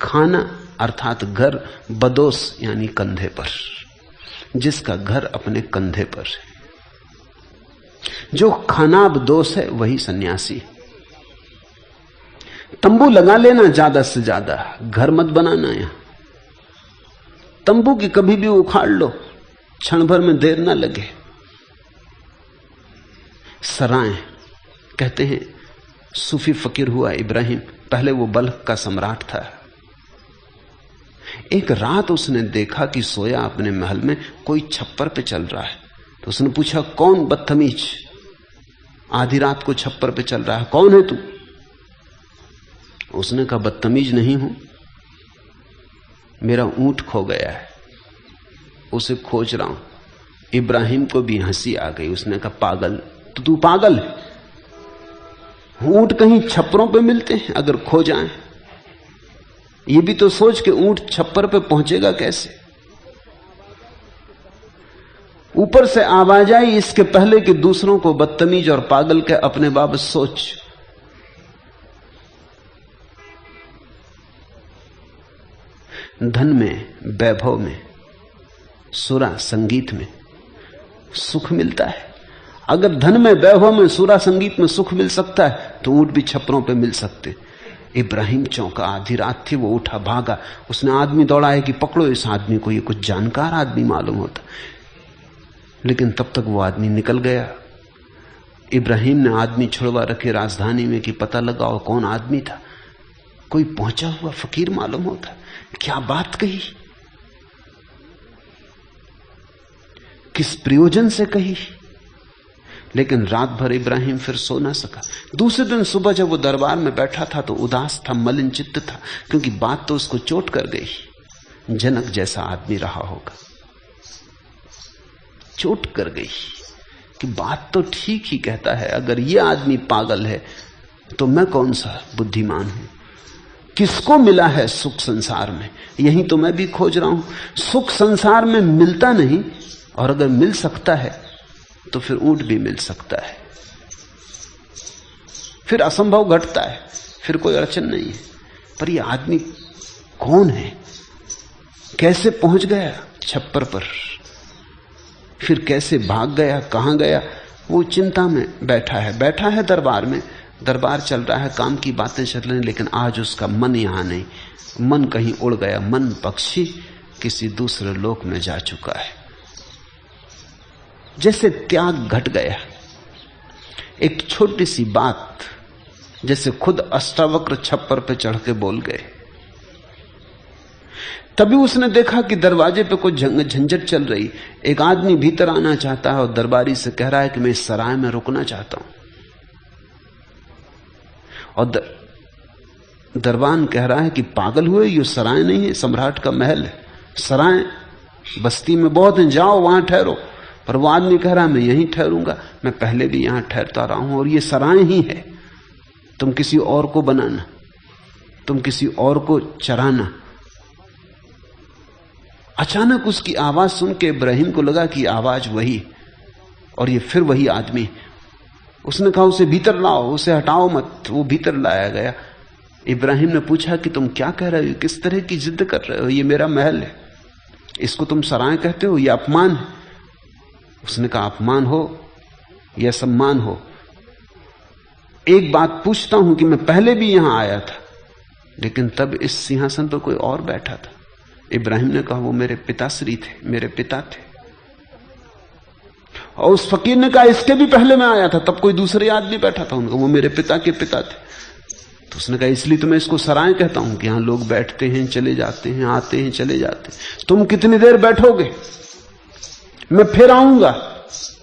Speaker 1: खाना अर्थात घर, बदोस यानी कंधे पर, जिसका घर अपने कंधे पर है। जो खानाबदोष है वही सन्यासी। तंबू लगा लेना ज्यादा से ज्यादा, घर मत बनाना। यहां तंबू की कभी भी उखाड़ लो, क्षण भर में देर ना लगे। सराय कहते हैं, सूफी फकीर हुआ इब्राहिम, पहले वो बल्ख का सम्राट था। एक रात उसने देखा कि सोया अपने महल में कोई छप्पर पे चल रहा है। तो उसने पूछा, कौन बदतमीज आधी रात को छप्पर पे चल रहा है, कौन है तू? उसने कहा, बदतमीज नहीं हूं, मेरा ऊंट खो गया है, उसे खोज रहा हूं। इब्राहिम को भी हंसी आ गई। उसने कहा, पागल, तो तू पागल है? ऊंट कहीं छप्परों पे मिलते हैं? अगर खो जाएं, ये भी तो सोच के ऊंट छप्पर पे पहुंचेगा कैसे? ऊपर से आवाज आई, इसके पहले कि दूसरों को बदतमीज और पागल के अपने बाबत सोच। धन में, वैभव में, सुरा संगीत में सुख मिलता है। अगर धन में, वैभव में, सुरा संगीत में सुख मिल सकता है तो ऊंट भी छप्परों पे मिल सकते। इब्राहिम चौंका। आधी रात थी, वो उठा, भागा। उसने आदमी दौड़ाया कि पकड़ो इस आदमी को, ये कुछ जानकार आदमी मालूम होता। लेकिन तब तक वो आदमी निकल गया। इब्राहिम ने आदमी छुड़वा रखे राजधानी में कि पता लगाओ कौन आदमी था। कोई पहुंचा हुआ फकीर मालूम होता। क्या बात कही, किस प्रयोजन से कही। लेकिन रात भर इब्राहिम फिर सो ना सका। दूसरे दिन सुबह जब वो दरबार में बैठा था तो उदास था, मलिन चित्त था, क्योंकि बात तो उसको चोट कर गई। जनक जैसा आदमी रहा होगा, चोट कर गई कि बात तो ठीक ही कहता है। अगर ये आदमी पागल है तो मैं कौन सा बुद्धिमान हूं? किसको मिला है सुख संसार में? यही तो मैं भी खोज रहा हूं। सुख संसार में मिलता नहीं, और अगर मिल सकता है तो फिर ऊंट भी मिल सकता है। फिर असंभव घटता है, फिर कोई अड़चन नहीं है। पर यह आदमी कौन है? कैसे पहुंच गया छप्पर पर? फिर कैसे भाग गया? कहां गया? वो चिंता में बैठा है दरबार में। दरबार चल रहा है, काम की बातें चल रही हैं, लेकिन आज उसका मन यहां नहीं। मन कहीं उड़ गया। मन पक्षी किसी दूसरे लोक में जा चुका है। जैसे त्याग घट गया। एक छोटी सी बात, जैसे खुद अष्टावक्र छप्पर पे चढ़ के बोल गए। तभी उसने देखा कि दरवाजे पे कुछ झंझट चल रही। एक आदमी भीतर आना चाहता है और दरबारी से कह रहा है कि मैं इस सराय में रुकना चाहता हूं। और दरबान कह रहा है कि पागल हुए, ये सराय नहीं है, सम्राट का महल है। सराय बस्ती में बहुत हैं, जाओ वहां ठहरो। पर वो आदमी कह रहा है मैं यहीं ठहरूंगा, मैं पहले भी यहां ठहरता रहा हूं और ये सराय ही है। तुम किसी और को बनाना, तुम किसी और को चराना। अचानक उसकी आवाज सुन के इब्राहिम को लगा कि आवाज वही, और ये फिर वही आदमी। उसने कहा उसे भीतर लाओ, उसे हटाओ मत। वो भीतर लाया गया। इब्राहिम ने पूछा कि तुम क्या कह रहे हो, किस तरह की जिद कर रहे हो, ये मेरा महल है, इसको तुम सराय कहते हो, ये अपमान है। उसने कहा अपमान हो या सम्मान हो, एक बात पूछता हूं कि मैं पहले भी यहां आया था, लेकिन तब इस सिंहासन पर कोई और बैठा था। इब्राहिम ने कहा वो मेरे पिताश्री थे, मेरे पिता थे। और उस फकीर ने कहा इसके भी पहले मैं आया था, तब कोई दूसरे आदमी बैठा था, उनका वो मेरे पिता के पिता थे। तो उसने कहा इसलिए तो मैं इसको सराय कहता हूं कि यहां लोग बैठते हैं, चले जाते हैं, आते हैं, चले जाते हैं। तुम कितनी देर बैठोगे, मैं फिर आऊंगा,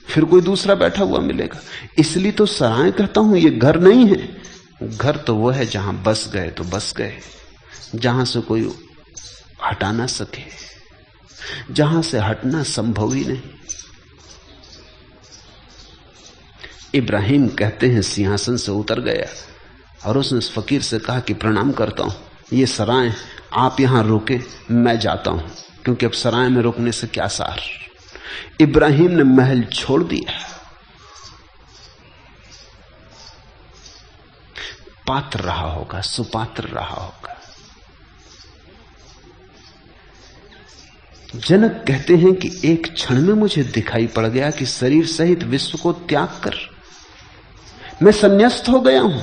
Speaker 1: फिर कोई दूसरा बैठा हुआ मिलेगा। इसलिए तो सराय कहता हूं, ये घर नहीं है। घर तो वो है जहां बस गए तो बस गए, जहां से कोई हटा ना सके, जहां से हटना संभव ही नहीं। इब्राहिम कहते हैं सिंहासन से उतर गया और उसने उस फकीर से कहा कि प्रणाम करता हूं, ये सराय, आप यहां रुके, मैं जाता हूं, क्योंकि अब सराय में रुकने से क्या सार। इब्राहिम ने महल छोड़ दिया। पात्र रहा होगा, सुपात्र रहा होगा। जनक कहते हैं कि एक क्षण में मुझे दिखाई पड़ गया कि शरीर सहित विश्व को त्याग कर मैं संन्यास्त हो गया हूं।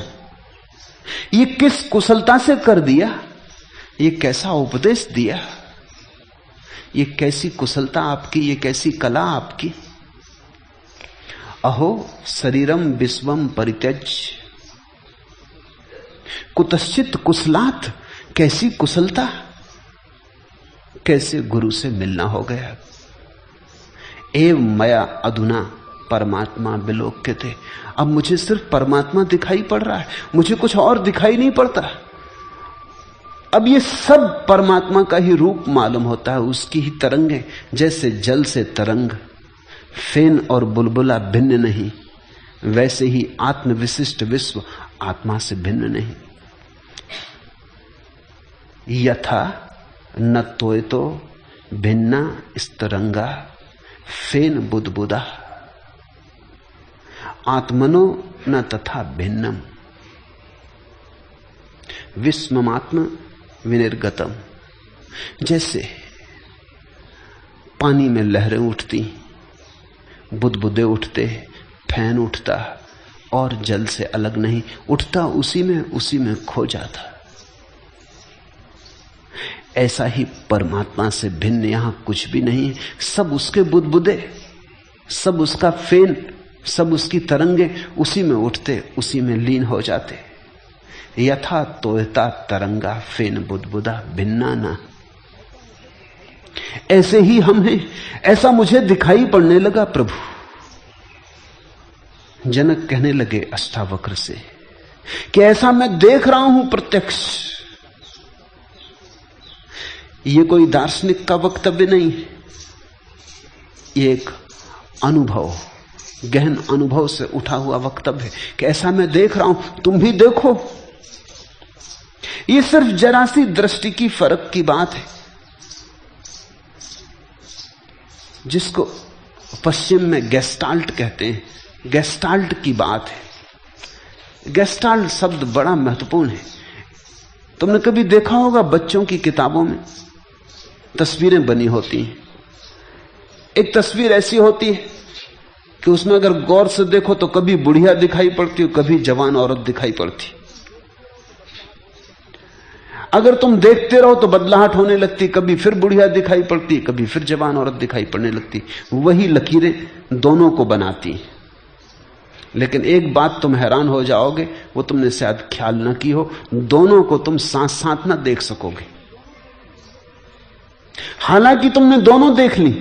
Speaker 1: ये किस कुशलता से कर दिया, ये कैसा उपदेश दिया, ये कैसी कुशलता आपकी, ये कैसी कला आपकी। अहो शरीरम विश्वम परित्यज कुतश्चित कुशलात्, कैसी कुशलता, कैसे गुरु से मिलना हो गया। एव मया अधुना परमात्मा विलोक्यते, अब मुझे सिर्फ परमात्मा दिखाई पड़ रहा है, मुझे कुछ और दिखाई नहीं पड़ता। अब ये सब परमात्मा का ही रूप मालूम होता है, उसकी ही तरंगें। जैसे जल से तरंग, फेन और बुलबुला भिन्न नहीं, वैसे ही आत्म विशिष्ट विश्व आत्मा से भिन्न नहीं। यथा न तोयतो भिन्ना स्तरंगा फेन बुदबुदा आत्मनो न तथा भिन्नम विस्ममात्म विनिर्गतम। जैसे पानी में लहरें उठती, बुदबुदे उठते, फैन उठता और जल से अलग नहीं, उठता उसी में खो जाता। ऐसा ही परमात्मा से भिन्न यहां कुछ भी नहीं है। सब उसके बुदबुदे, सब उसका फेन, सब उसकी तरंगे उसी में उठते, उसी में लीन हो जाते। यथा तोयता तरंगा फेन बुदबुदा भिन्ना ना, ऐसे ही हम हैं। ऐसा मुझे दिखाई पड़ने लगा प्रभु। जनक कहने लगे अष्टावक्र से कि ऐसा मैं देख रहा हूं प्रत्यक्ष। ये कोई दार्शनिक का वक्तव्य नहीं है, ये एक अनुभव, गहन अनुभव से उठा हुआ वक्तव्य है कि ऐसा मैं देख रहा हूं, तुम भी देखो। ये सिर्फ जरा सी दृष्टि की फर्क की बात है, जिसको पश्चिम में गेस्टाल्ट कहते हैं। गेस्टाल्ट की बात है। गेस्टाल्ट शब्द बड़ा महत्वपूर्ण है। तुमने कभी देखा होगा बच्चों की किताबों में तस्वीरें बनी होती हैं। एक तस्वीर ऐसी होती है कि उसमें अगर गौर से देखो तो कभी बुढ़िया दिखाई पड़ती है, कभी जवान औरत दिखाई पड़ती। अगर तुम देखते रहो तो बदलाहट होने लगती, कभी फिर बुढ़िया दिखाई पड़ती, कभी फिर जवान औरत दिखाई पड़ने लगती। वही लकीरें दोनों को बनाती। लेकिन एक बात तुम हैरान हो जाओगे, वो तुमने शायद ख्याल न की हो, दोनों को तुम साथ साथ ना देख सकोगे। हालांकि तुमने दोनों देख ली,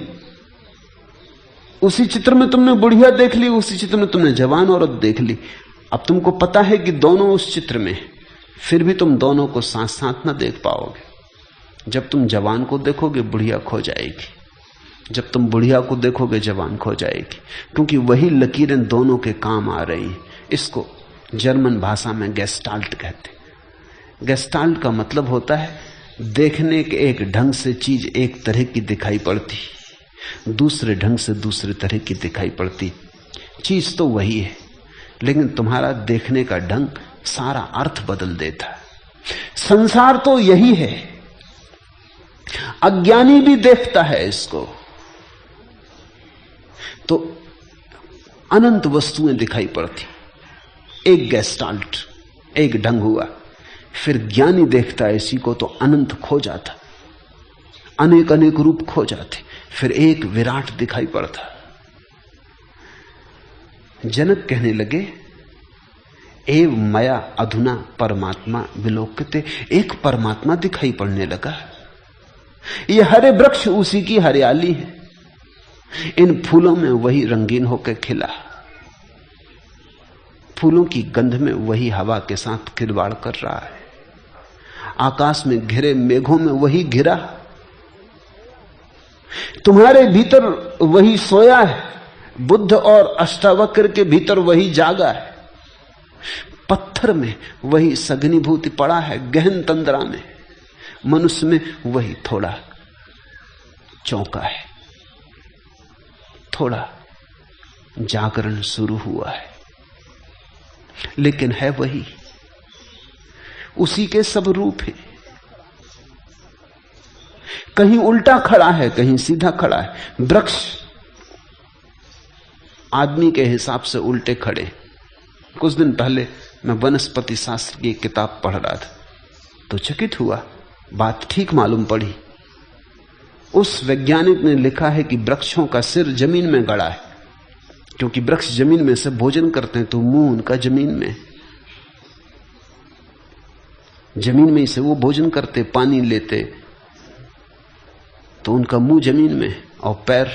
Speaker 1: उसी चित्र में तुमने बुढ़िया देख ली, उसी चित्र में तुमने जवान औरत देख ली। अब तुमको पता है कि दोनों उस चित्र में, फिर भी तुम दोनों को साथ साथ ना देख पाओगे। जब तुम जवान को देखोगे बुढ़िया खो जाएगी, जब तुम बुढ़िया को देखोगे जवान खो जाएगी, क्योंकि वही लकीरें दोनों के काम आ रही हैं। इसको जर्मन भाषा में गेस्टाल्ट कहते। गेस्टाल्ट का मतलब होता है देखने के एक ढंग से चीज एक तरह की दिखाई पड़ती, दूसरे ढंग से दूसरे तरह की दिखाई पड़ती। चीज तो वही है, लेकिन तुम्हारा देखने का ढंग सारा अर्थ बदल देता है। संसार तो यही है। अज्ञानी भी देखता है इसको तो अनंत वस्तुएं दिखाई पड़ती। एक गेस्टाल्ट, एक ढंग हुआ। फिर ज्ञानी देखता है इसी को तो अनंत खो जाता, अनेक अनेक रूप खो जाते, फिर एक विराट दिखाई पड़ता। जनक कहने लगे, एव मया अधुना परमात्मा विलोक्यते। एक परमात्मा दिखाई पड़ने लगा। ये हरे वृक्ष उसी की हरियाली है, इन फूलों में वही रंगीन होकर खिला, फूलों की गंध में वही हवा के साथ खिलवाड़ कर रहा है, आकाश में घिरे मेघों में वही घिरा, तुम्हारे भीतर वही सोया है, बुद्ध और अष्टावक्र के भीतर वही जागा है, पत्थर में वही सघनीभूति पड़ा है, गहन तंद्रा में, मनुष्य में वही थोड़ा चौंका है, थोड़ा जागरण शुरू हुआ है, लेकिन है वही, उसी के सब रूप हैं। कहीं उल्टा खड़ा है, कहीं सीधा खड़ा है। वृक्ष आदमी के हिसाब से उल्टे खड़े। कुछ दिन पहले मैं वनस्पति शास्त्र की किताब पढ़ रहा था तो चकित हुआ, बात ठीक मालूम पड़ी। उस वैज्ञानिक ने लिखा है कि वृक्षों का सिर जमीन में गड़ा है, क्योंकि वृक्ष जमीन में से भोजन करते हैं तो मुंह उनका जमीन में, जमीन में से वो भोजन करते, पानी लेते तो उनका मुंह जमीन में और पैर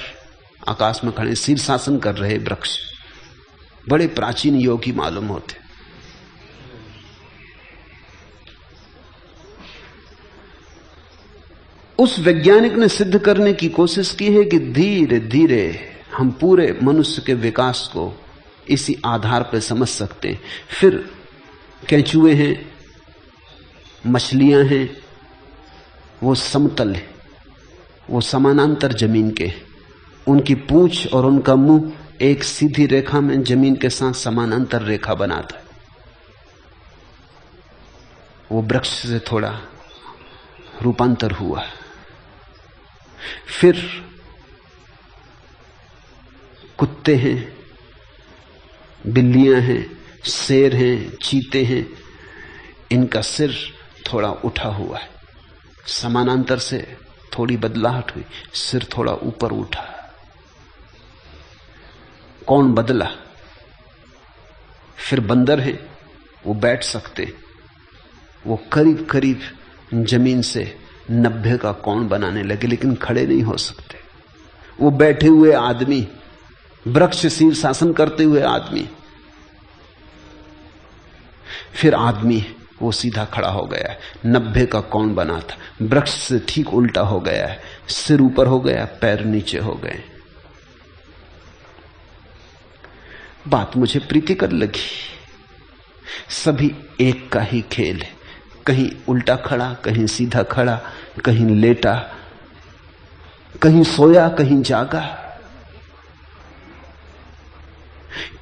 Speaker 1: आकाश में खड़े, शीर्षासन कर रहे वृक्ष। बड़े प्राचीन योगी मालूम होते। उस वैज्ञानिक ने सिद्ध करने की कोशिश की है कि धीरे धीरे हम पूरे मनुष्य के विकास को इसी आधार पर समझ सकते हैं। फिर केंचुए हैं, मछलियां हैं, वो समतल है, वो समानांतर जमीन के, उनकी पूंछ और उनका मुंह एक सीधी रेखा में जमीन के साथ समानांतर रेखा बनाता है। वो वृक्ष से थोड़ा रूपांतर हुआ। फिर कुत्ते हैं, बिल्लियां हैं, शेर हैं, चीते हैं, इनका सिर थोड़ा उठा हुआ है, समानांतर से थोड़ी बदलाहट हुई, सिर थोड़ा ऊपर उठा। कौन बदला? फिर बंदर हैं, वो बैठ सकते, वो करीब करीब जमीन से 90 का कोण बनाने लगे, लेकिन खड़े नहीं हो सकते। वो बैठे हुए आदमी, वृक्ष शीर्षासन करते हुए आदमी, फिर आदमी वो सीधा खड़ा हो गया है, 90 का कोण बना था, वृक्ष से ठीक उल्टा हो गया है, सिर ऊपर हो गया, पैर नीचे हो गए। बात मुझे प्रीतिकर लगी। सभी एक का ही खेल है, कहीं उल्टा खड़ा, कहीं सीधा खड़ा, कहीं लेटा, कहीं सोया, कहीं जागा,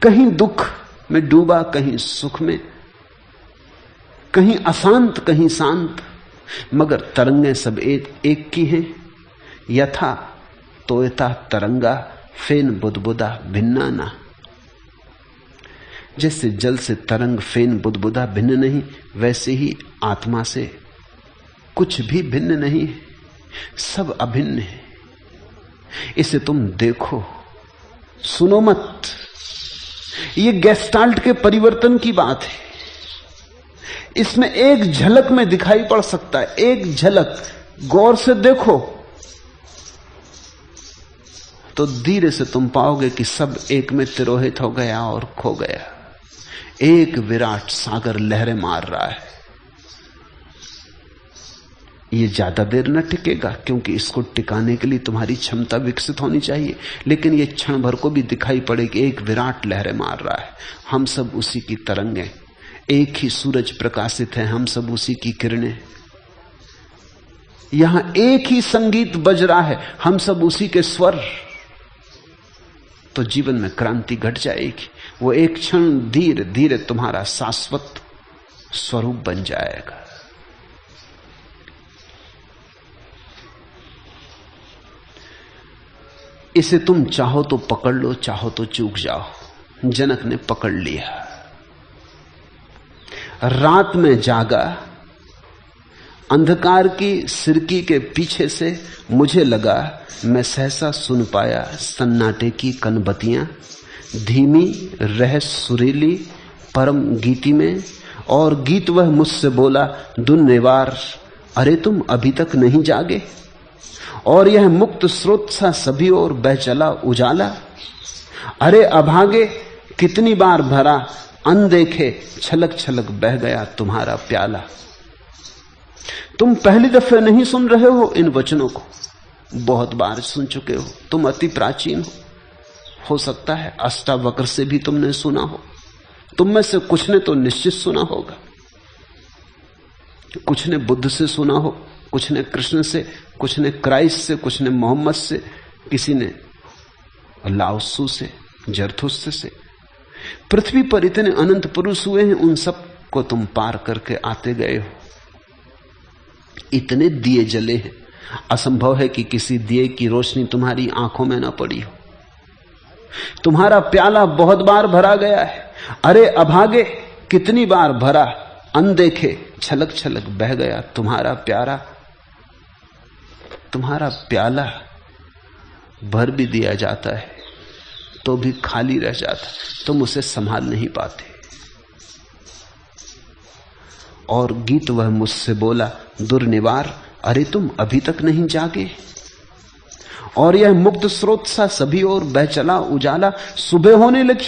Speaker 1: कहीं दुख में डूबा, कहीं सुख में, कहीं अशांत, कहीं शांत, मगर तरंगें सब एक की हैं। यथा तोयता तरंगा फेन बुदबुदा भिन्ना ना। जैसे जल से तरंग फेन बुदबुदा भिन्न नहीं, वैसे ही आत्मा से कुछ भी भिन्न नहीं है, सब अभिन्न है। इसे तुम देखो, सुनो मत। ये गेस्टाल्ट के परिवर्तन की बात है। इसमें एक झलक में दिखाई पड़ सकता है, एक झलक, गौर से देखो तो धीरे से तुम पाओगे कि सब एक में तिरोहित हो गया और खो गया। एक विराट सागर लहरें मार रहा है। ये ज्यादा देर न टिकेगा, क्योंकि इसको टिकाने के लिए तुम्हारी क्षमता विकसित होनी चाहिए, लेकिन ये क्षण भर को भी दिखाई पड़े कि एक विराट लहरें मार रहा है। हम सब उसी की तरंगें, एक ही सूरज प्रकाशित है, हम सब उसी की किरणें। यहां एक ही संगीत बज रहा है, हम सब उसी के स्वर। तो जीवन में क्रांति घट जाएगी। वो एक क्षण धीरे धीरे तुम्हारा शाश्वत स्वरूप बन जाएगा। इसे तुम चाहो तो पकड़ लो, चाहो तो चूक जाओ। जनक ने पकड़ लिया। रात में जागा, अंधकार की सिरकी के पीछे से मुझे लगा मैं सहसा सुन पाया सन्नाटे की कनबतियां, धीमी रह सुरीली परम गीति में। और गीत वह मुझसे बोला दुर्निवार, अरे तुम अभी तक नहीं जागे। और यह मुक्त स्रोत सा सभी और बह चला उजाला, अरे अभागे कितनी बार भरा, अनदेखे छलक छलक बह गया तुम्हारा प्याला। तुम पहली दफे नहीं सुन रहे हो इन वचनों को, बहुत बार सुन चुके हो। तुम अति प्राचीन हो सकता है अष्टावक्र से भी तुमने सुना हो। तुम में से कुछ ने तो निश्चित सुना होगा, कुछ ने बुद्ध से सुना हो, कुछ ने कृष्ण से, कुछ ने क्राइस्ट से, कुछ ने मोहम्मद से, किसी ने लाओत्सु से, जरथुस्त्र से। पृथ्वी पर इतने अनंत पुरुष हुए हैं, उन सब को तुम पार करके आते गए हो। इतने दिए जले हैं, असंभव है कि किसी दिए की रोशनी तुम्हारी आंखों में ना पड़ी हो। तुम्हारा प्याला बहुत बार भरा गया है, अरे अभागे कितनी बार भरा, अनदेखे छलक छलक बह गया तुम्हारा प्यारा। तुम्हारा प्याला भर भी दिया जाता है तो भी खाली रह जाता, तुम उसे संभाल नहीं पाते। और गीत वह मुझसे बोला दुर्निवार, अरे तुम अभी तक नहीं जागे। और यह मुक्त स्रोत सा सभी और बह चला उजाला, सुबह होने लगी।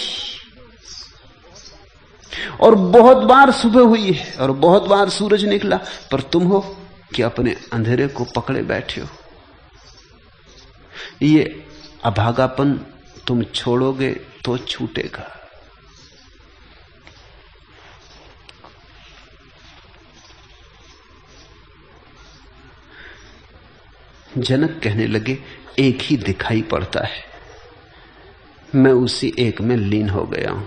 Speaker 1: और बहुत बार सुबह हुई है और बहुत बार सूरज निकला, पर तुम हो कि अपने अंधेरे को पकड़े बैठे हो। ये अभागापन तुम छोड़ोगे तो छूटेगा। जनक कहने लगे एक ही दिखाई पड़ता है, मैं उसी एक में लीन हो गया हूं,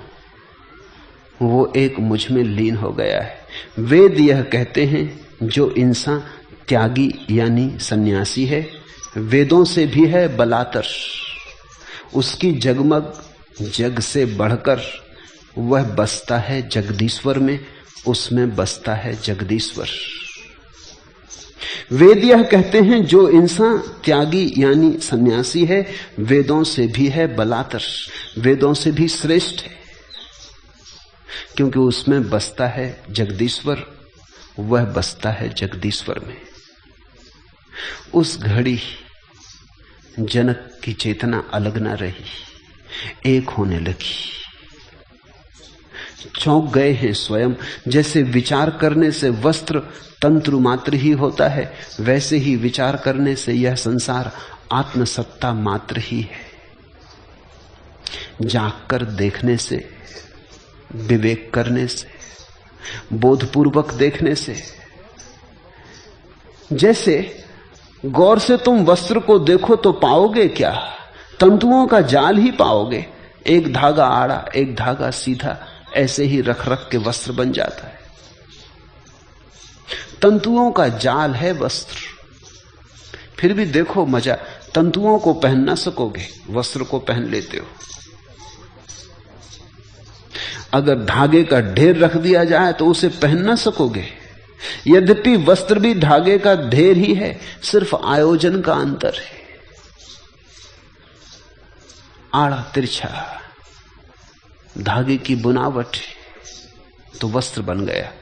Speaker 1: वो एक मुझ में लीन हो गया है। वेद यह कहते हैं जो इंसान त्यागी यानी सन्यासी है, वेदों से भी है बलातर। उसकी जगमग जग से बढ़कर वह बसता है जगदीश्वर में, उसमें बसता है जगदीश्वर। वेद यह कहते हैं जो इंसान त्यागी यानी सन्यासी है, वेदों से भी है बलातर, वेदों से भी श्रेष्ठ है, क्योंकि उसमें बसता है जगदीश्वर, वह बसता है जगदीश्वर में। उस घड़ी जनक की चेतना अलग न रही, एक होने लगी। चौंक गए हैं स्वयं। जैसे विचार करने से वस्त्र तंत्रु मात्र ही होता है, वैसे ही विचार करने से यह संसार आत्मसत्ता मात्र ही है। जागकर देखने से, विवेक करने से, बोधपूर्वक देखने से, जैसे गौर से तुम वस्त्र को देखो तो पाओगे क्या? तंतुओं का जाल ही पाओगे। एक धागा आड़ा, एक धागा सीधा, ऐसे ही रख रख के वस्त्र बन जाता है। तंतुओं का जाल है वस्त्र। फिर भी देखो मजा, तंतुओं को पहन ना सकोगे, वस्त्र को पहन लेते हो। अगर धागे का ढेर रख दिया जाए तो उसे पहन ना सकोगे। यद्यपि वस्त्र भी धागे का ढेर ही है, सिर्फ आयोजन का अंतर है। आड़ा तिरछा धागे की बुनावट तो वस्त्र बन गया,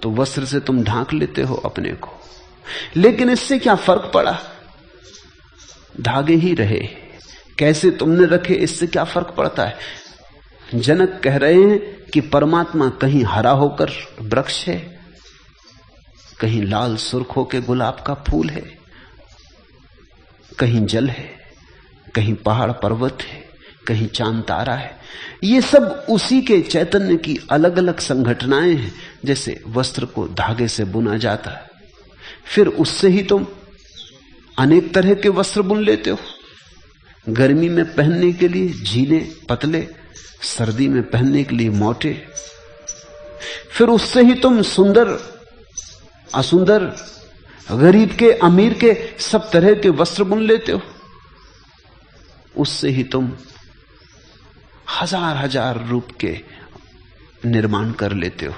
Speaker 1: तो वस्त्र से तुम ढांक लेते हो अपने को। लेकिन इससे क्या फर्क पड़ा? धागे ही रहे, कैसे तुमने रखे इससे क्या फर्क पड़ता है? जनक कह रहे हैं कि परमात्मा कहीं हरा होकर वृक्ष है, कहीं लाल सुर्ख होकर गुलाब का फूल है, कहीं जल है, कहीं पहाड़ पर्वत है, कहीं चांद तारा है। ये सब उसी के चैतन्य की अलग अलग संघटनाएं हैं। जैसे वस्त्र को धागे से बुना जाता है, फिर उससे ही तुम अनेक तरह के वस्त्र बुन लेते हो। गर्मी में पहनने के लिए झीले पतले सर्दी में पहनने के लिए मोटे, फिर उससे ही तुम सुंदर असुंदर, गरीब के अमीर के सब तरह के वस्त्र बुन लेते हो। उससे ही तुम हजार हजार रूप के निर्माण कर लेते हो।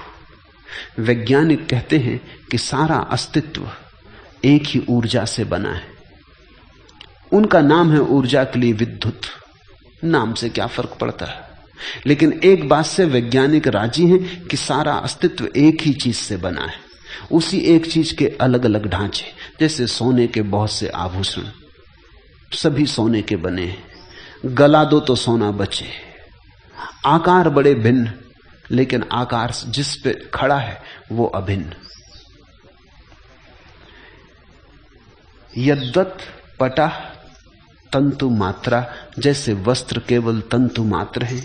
Speaker 1: वैज्ञानिक कहते हैं कि सारा अस्तित्व एक ही ऊर्जा से बना है। उनका नाम है ऊर्जा के लिए विद्युत। नाम से क्या फर्क पड़ता है, लेकिन एक बात से वैज्ञानिक राजी हैं कि सारा अस्तित्व एक ही चीज से बना है। उसी एक चीज के अलग अलग ढांचे, जैसे सोने के बहुत से आभूषण सभी सोने के बने हैं, गला दो तो सोना बचे। आकार बड़े भिन्न, लेकिन आकार जिस पे खड़ा है वो अभिन्न। यद्वत पटा तंतु मात्रा, जैसे वस्त्र केवल तंतु मात्र है।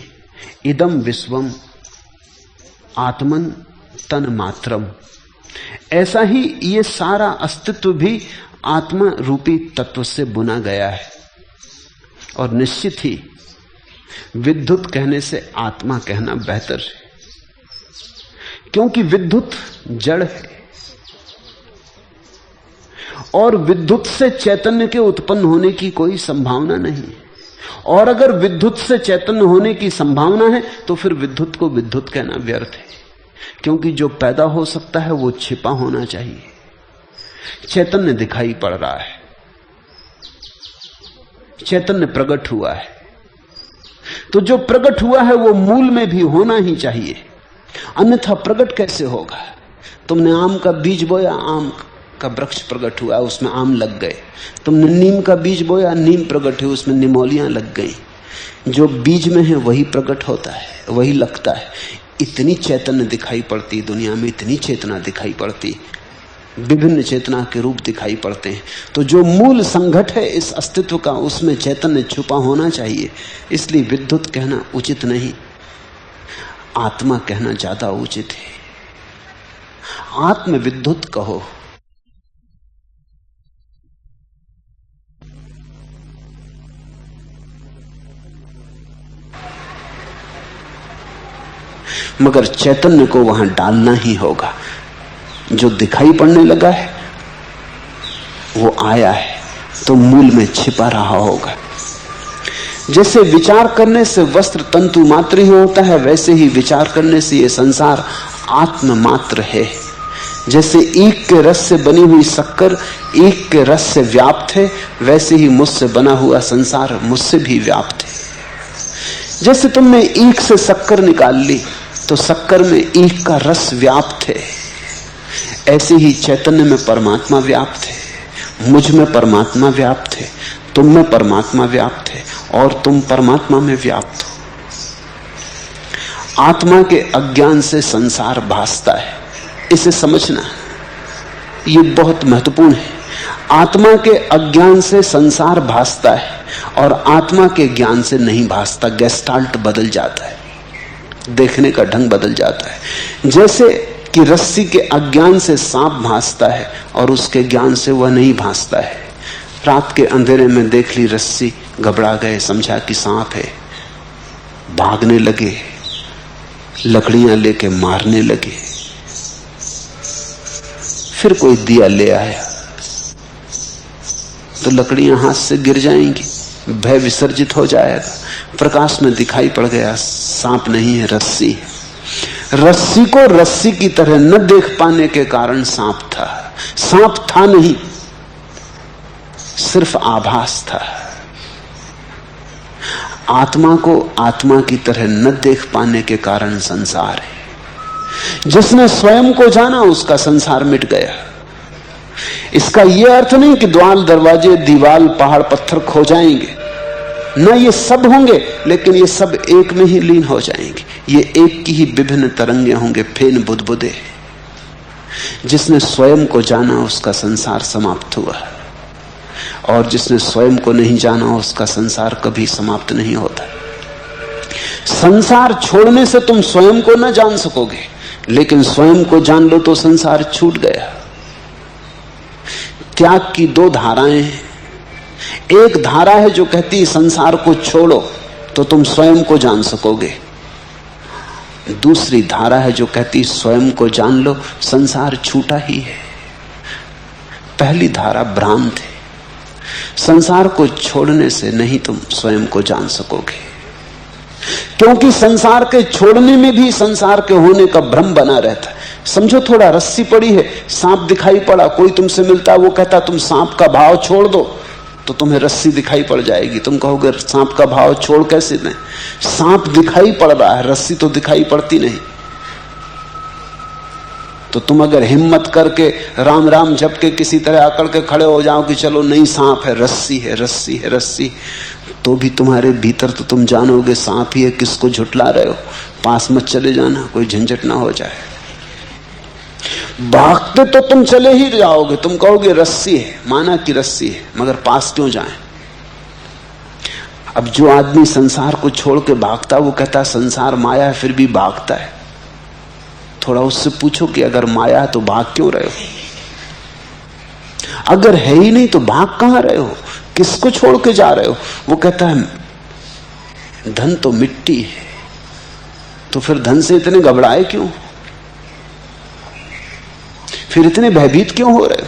Speaker 1: इदम विश्वम आत्मन तन मात्रम, ऐसा ही ये सारा अस्तित्व भी आत्मा रूपी तत्व से बुना गया है। और निश्चित ही विद्युत कहने से आत्मा कहना बेहतर है, क्योंकि विद्युत जड़ है और विद्युत से चैतन्य के उत्पन्न होने की कोई संभावना नहीं। और अगर विद्युत से चैतन्य होने की संभावना है तो फिर विद्युत को विद्युत कहना व्यर्थ है, क्योंकि जो पैदा हो सकता है वो छिपा होना चाहिए। चैतन्य दिखाई पड़ रहा है, चैतन्य प्रकट हुआ है, तो जो प्रकट हुआ है वो मूल में भी होना ही चाहिए, अन्यथा प्रकट कैसे होगा। तुमने आम का बीज बोया, आम का वृक्ष प्रकट हुआ, उसमें आम लग गए। तुमने नीम का बीज बोया, नीम प्रकट हुई, उसमें निमोलियां लग गई। जो बीज में है वही प्रकट होता है, वही लगता है। इतनी चैतन्य दिखाई पड़ती दुनिया में, इतनी चेतना दिखाई पड़ती, विभिन्न चेतना के रूप दिखाई पड़ते हैं। तो जो मूल संघट है इस अस्तित्व का, उसमें चैतन्य छुपा होना चाहिए। इसलिए विद्युत कहना उचित नहीं, आत्मा कहना ज्यादा उचित है। आत्म विद्युत कहो। मगर चैतन्य को वहां डालना ही होगा। जो दिखाई पड़ने लगा है वो आया है तो मूल में छिपा रहा होगा। जैसे विचार करने से वस्त्र तंतु मात्र ही होता है, वैसे ही विचार करने से ये संसार आत्म मात्र है। जैसे ईख के रस से बनी हुई शक्कर ईख के रस से व्याप्त है, वैसे ही मुझसे बना हुआ संसार मुझसे भी व्याप्त है। जैसे तुमने ईख से शक्कर निकाल ली तो शक्कर में ईख का रस व्याप्त है, ऐसे ही चैतन्य में परमात्मा व्याप्त है, मुझ में परमात्मा व्याप्त है, तुम में परमात्मा व्याप्त है और तुम परमात्मा में व्याप्त हो। आत्मा के अज्ञान से संसार भासता है, इसे समझना ये बहुत महत्वपूर्ण है। आत्मा के अज्ञान से संसार भासता है और आत्मा के ज्ञान से नहीं भासता। गेस्टाल्ट बदल जाता है, देखने का ढंग बदल जाता है। जैसे कि रस्सी के अज्ञान से सांप भासता है और उसके ज्ञान से वह नहीं भासता है। रात के अंधेरे में देख ली रस्सी, घबरा गए, समझा कि सांप है, भागने लगे, लकड़ियां लेके मारने लगे। फिर कोई दिया ले आया तो लकड़ियां हाथ से गिर जाएंगी, भय विसर्जित हो जाएगा। प्रकाश में दिखाई पड़ गया सांप नहीं है, रस्सी है। रस्सी को रस्सी की तरह न देख पाने के कारण सांप था। सांप था नहीं, सिर्फ आभास था। आत्मा को आत्मा की तरह न देख पाने के कारण संसार है। जिसने स्वयं को जाना उसका संसार मिट गया। इसका यह अर्थ नहीं कि द्वार दरवाजे दीवाल पहाड़ पत्थर खो जाएंगे, न ये सब होंगे, लेकिन ये सब एक में ही लीन हो जाएंगे। ये एक की ही विभिन्न तरंगे होंगे, फेन बुदबुदे। जिसने स्वयं को जाना उसका संसार समाप्त हुआ, और जिसने स्वयं को नहीं जाना उसका संसार कभी समाप्त नहीं होता। संसार छोड़ने से तुम स्वयं को न जान सकोगे, लेकिन स्वयं को जान लो तो संसार छूट गया। त्याग की दो धाराएं हैं। एक धारा है जो कहती है संसार को छोड़ो, तो तुम स्वयं को जान सकोगे। दूसरी धारा है जो कहती स्वयं को जान लो, संसार छूटा ही है। पहली धारा भ्रांत है, संसार को छोड़ने से नहीं तुम स्वयं को जान सकोगे, क्योंकि संसार के छोड़ने में भी संसार के होने का भ्रम बना रहता है। समझो थोड़ा रस्सी पड़ी है, सांप दिखाई पड़ा, कोई तुमसे मिलता, वो कहता तुम सांप का भाव छोड़ दो, तो तुम्हें रस्सी दिखाई पड़ जाएगी। तुम कहोगे सांप का भाव छोड़ कैसे दें? सांप दिखाई पड़ रहा है, रस्सी तो दिखाई पड़ती नहीं। तो तुम अगर हिम्मत करके राम राम जप के किसी तरह आकर के खड़े हो जाओ कि चलो नहीं सांप है, रस्सी है, रस्सी है, रस्सी, तो भी तुम्हारे भीतर तो तुम जानोगे सांप ही है, किसको झुठला रहे हो, पास मत चले जाना, कोई झंझट ना हो जाए। भागते तो तुम चले ही जाओगे, तुम कहोगे रस्सी है, माना कि रस्सी है, मगर पास क्यों जाएं? अब जो आदमी संसार को छोड़ के भागता, वो कहता संसार माया है, फिर भी भागता है। थोड़ा उससे पूछो कि अगर माया है तो भाग क्यों रहे हो? अगर है ही नहीं तो भाग कहां रहे हो? किसको छोड़ के जा रहे हो? वो कहता है धन तो मिट्टी है, तो फिर धन से इतने घबराए क्यों? फिर इतने भयभीत क्यों हो रहे हो?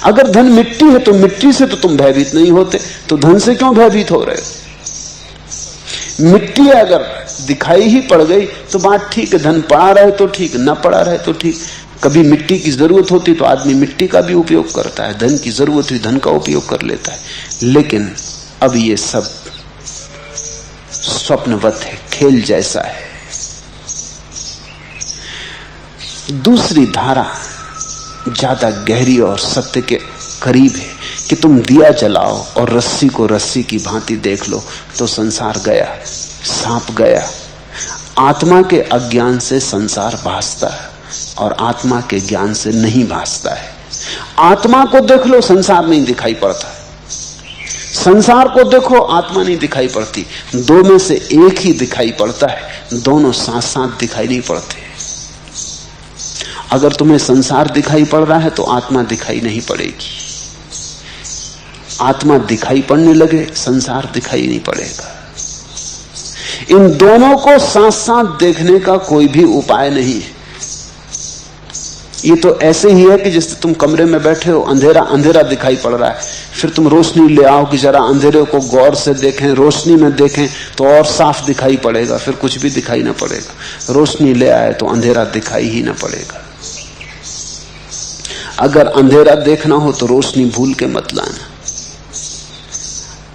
Speaker 1: अगर धन मिट्टी है तो मिट्टी से तो तुम भयभीत नहीं होते, तो धन से क्यों भयभीत हो रहे हो? मिट्टी अगर दिखाई ही पड़ गई तो बात ठीक है, धन पड़ा रहे तो ठीक, न पड़ा रहे तो ठीक। कभी मिट्टी की जरूरत होती तो आदमी मिट्टी का भी उपयोग करता है, धन की जरूरत हुई धन का उपयोग कर लेता है। लेकिन अब ये सब स्वप्नवत है, खेल जैसा है। दूसरी धारा ज्यादा गहरी और सत्य के करीब है कि तुम दिया जलाओ और रस्सी को रस्सी की भांति देख लो तो संसार गया, सांप गया। आत्मा के अज्ञान से संसार भासता है और आत्मा के ज्ञान से नहीं भासता है। आत्मा को देख लो, संसार नहीं दिखाई पड़ता, संसार को देखो, आत्मा नहीं दिखाई पड़ती। दो में से एक ही दिखाई पड़ता है, दोनों साथ साथ दिखाई नहीं पड़ते। अगर तुम्हें संसार दिखाई पड़ रहा है तो आत्मा दिखाई नहीं पड़ेगी। आत्मा दिखाई पड़ने लगे, संसार दिखाई नहीं पड़ेगा। इन दोनों को साथ साथ देखने का कोई भी उपाय नहीं है। ये तो ऐसे ही है कि जैसे तुम कमरे में बैठे हो, अंधेरा अंधेरा दिखाई पड़ रहा है, फिर तुम रोशनी ले आओ कि जरा अंधेरे को गौर से देखें, रोशनी में देखें तो और साफ दिखाई पड़ेगा, फिर कुछ भी दिखाई ना पड़ेगा। रोशनी ले आए तो अंधेरा दिखाई ही ना पड़ेगा। अगर अंधेरा देखना हो तो रोशनी भूल के मत लाना,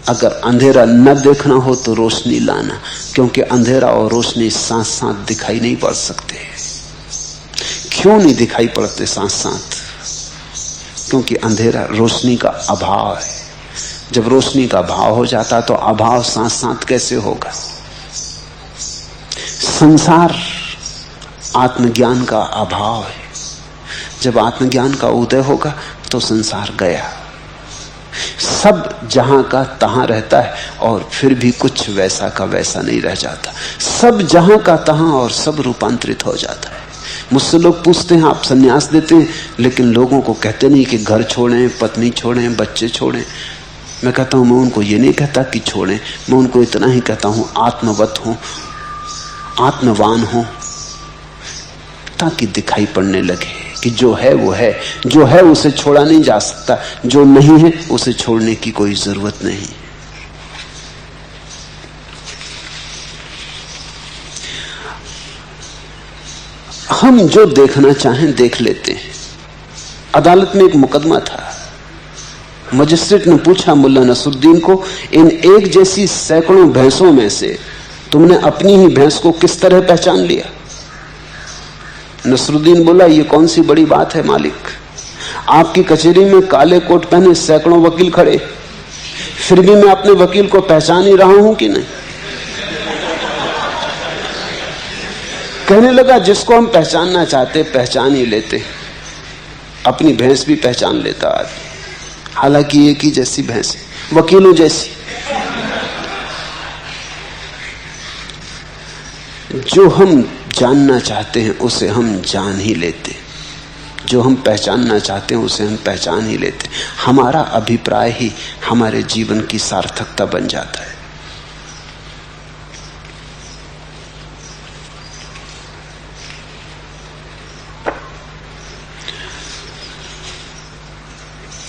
Speaker 1: अगर अंधेरा न देखना हो तो रोशनी लाना, क्योंकि अंधेरा और रोशनी साथ साथ दिखाई नहीं पड़ सकते। क्यों नहीं दिखाई पड़ते साथ साथ? क्योंकि अंधेरा रोशनी का अभाव है। जब रोशनी का अभाव हो जाता तो अभाव साथ साथ कैसे होगा? संसार आत्मज्ञान का अभाव है। जब आत्मज्ञान का उदय होगा तो संसार गया। सब जहां का तहां रहता है और फिर भी कुछ वैसा का वैसा नहीं रह जाता। सब जहां का तहां और सब रूपांतरित हो जाता है। मुझसे लोग पूछते हैं आप सन्यास देते हैं, लेकिन लोगों को कहते नहीं कि घर छोड़ें, पत्नी छोड़ें, बच्चे छोड़ें। मैं कहता हूं, मैं उनको ये नहीं कहता कि छोड़ें, मैं उनको इतना ही कहता हूं आत्मवत हो, आत्मवान हो, ताकि दिखाई पड़ने लगे कि जो है वो है, जो है उसे छोड़ा नहीं जा सकता, जो नहीं है उसे छोड़ने की कोई जरूरत नहीं। हम जो देखना चाहें देख लेते हैं। अदालत में एक मुकदमा था, मजिस्ट्रेट ने पूछा मुल्ला नसरुद्दीन को, इन एक जैसी सैकड़ों भैंसों में से तुमने अपनी ही भैंस को किस तरह पहचान लिया? नसरुद्दीन बोला, ये कौन सी बड़ी बात है मालिक, आपकी कचहरी में काले कोट पहने सैकड़ों वकील खड़े, फिर भी मैं अपने वकील को पहचान ही रहा हूं कि नहीं? कहने लगा, जिसको हम पहचानना चाहते पहचान ही लेते, अपनी भैंस भी पहचान लेता आदमी, हालांकि एक ही जैसी भैंस है, वकीलों जैसी। जो हम जानना चाहते हैं उसे हम जान ही लेते, जो हम पहचानना चाहते हैं उसे हम पहचान ही लेते। हमारा अभिप्राय ही हमारे जीवन की सार्थकता बन जाता है।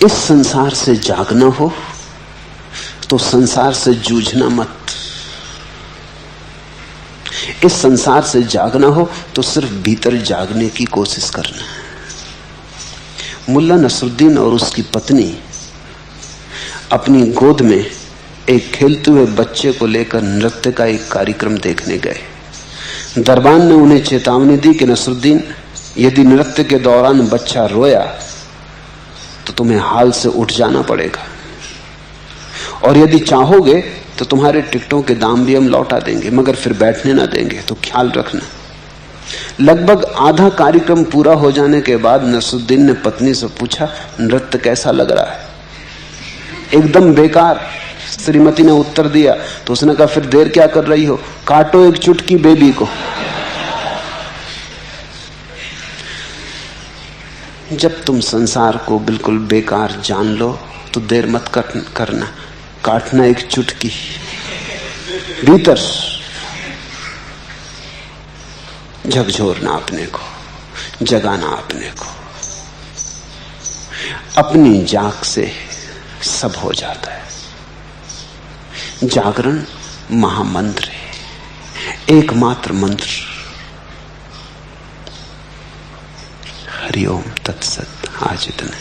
Speaker 1: इस संसार से जागना हो तो संसार से जूझना मत। इस संसार से जागना हो तो सिर्फ भीतर जागने की कोशिश करना है। मुल्ला नसरुद्दीन और उसकी पत्नी अपनी गोद में एक खेलते हुए बच्चे को लेकर नृत्य का एक कार्यक्रम देखने गए। दरबान ने उन्हें चेतावनी दी कि नसरुद्दीन, यदि नृत्य के दौरान बच्चा रोया तो तुम्हें हाल से उठ जाना पड़ेगा, और यदि चाहोगे तो तुम्हारे टिकटों के दाम भी हम लौटा देंगे, मगर फिर बैठने ना देंगे, तो ख्याल रखना। लगभग आधा कार्यक्रम पूरा हो जाने के बाद नसरुद्दीन ने पत्नी से पूछा, नृत्य कैसा लग रहा है? एकदम बेकार, श्रीमती ने उत्तर दिया। तो उसने कहा, फिर देर क्या कर रही हो, काटो एक चुटकी बेबी को। जब तुम संसार को बिल्कुल बेकार जान लो तो देर मत करना, काटना एक चुटकी, भीतर झकझोरना अपने को, जगाना अपने को। अपनी जाग से सब हो जाता है। जागरण महामंत्र है, एकमात्र मंत्र। हरिओम तत्सत। आज इतना।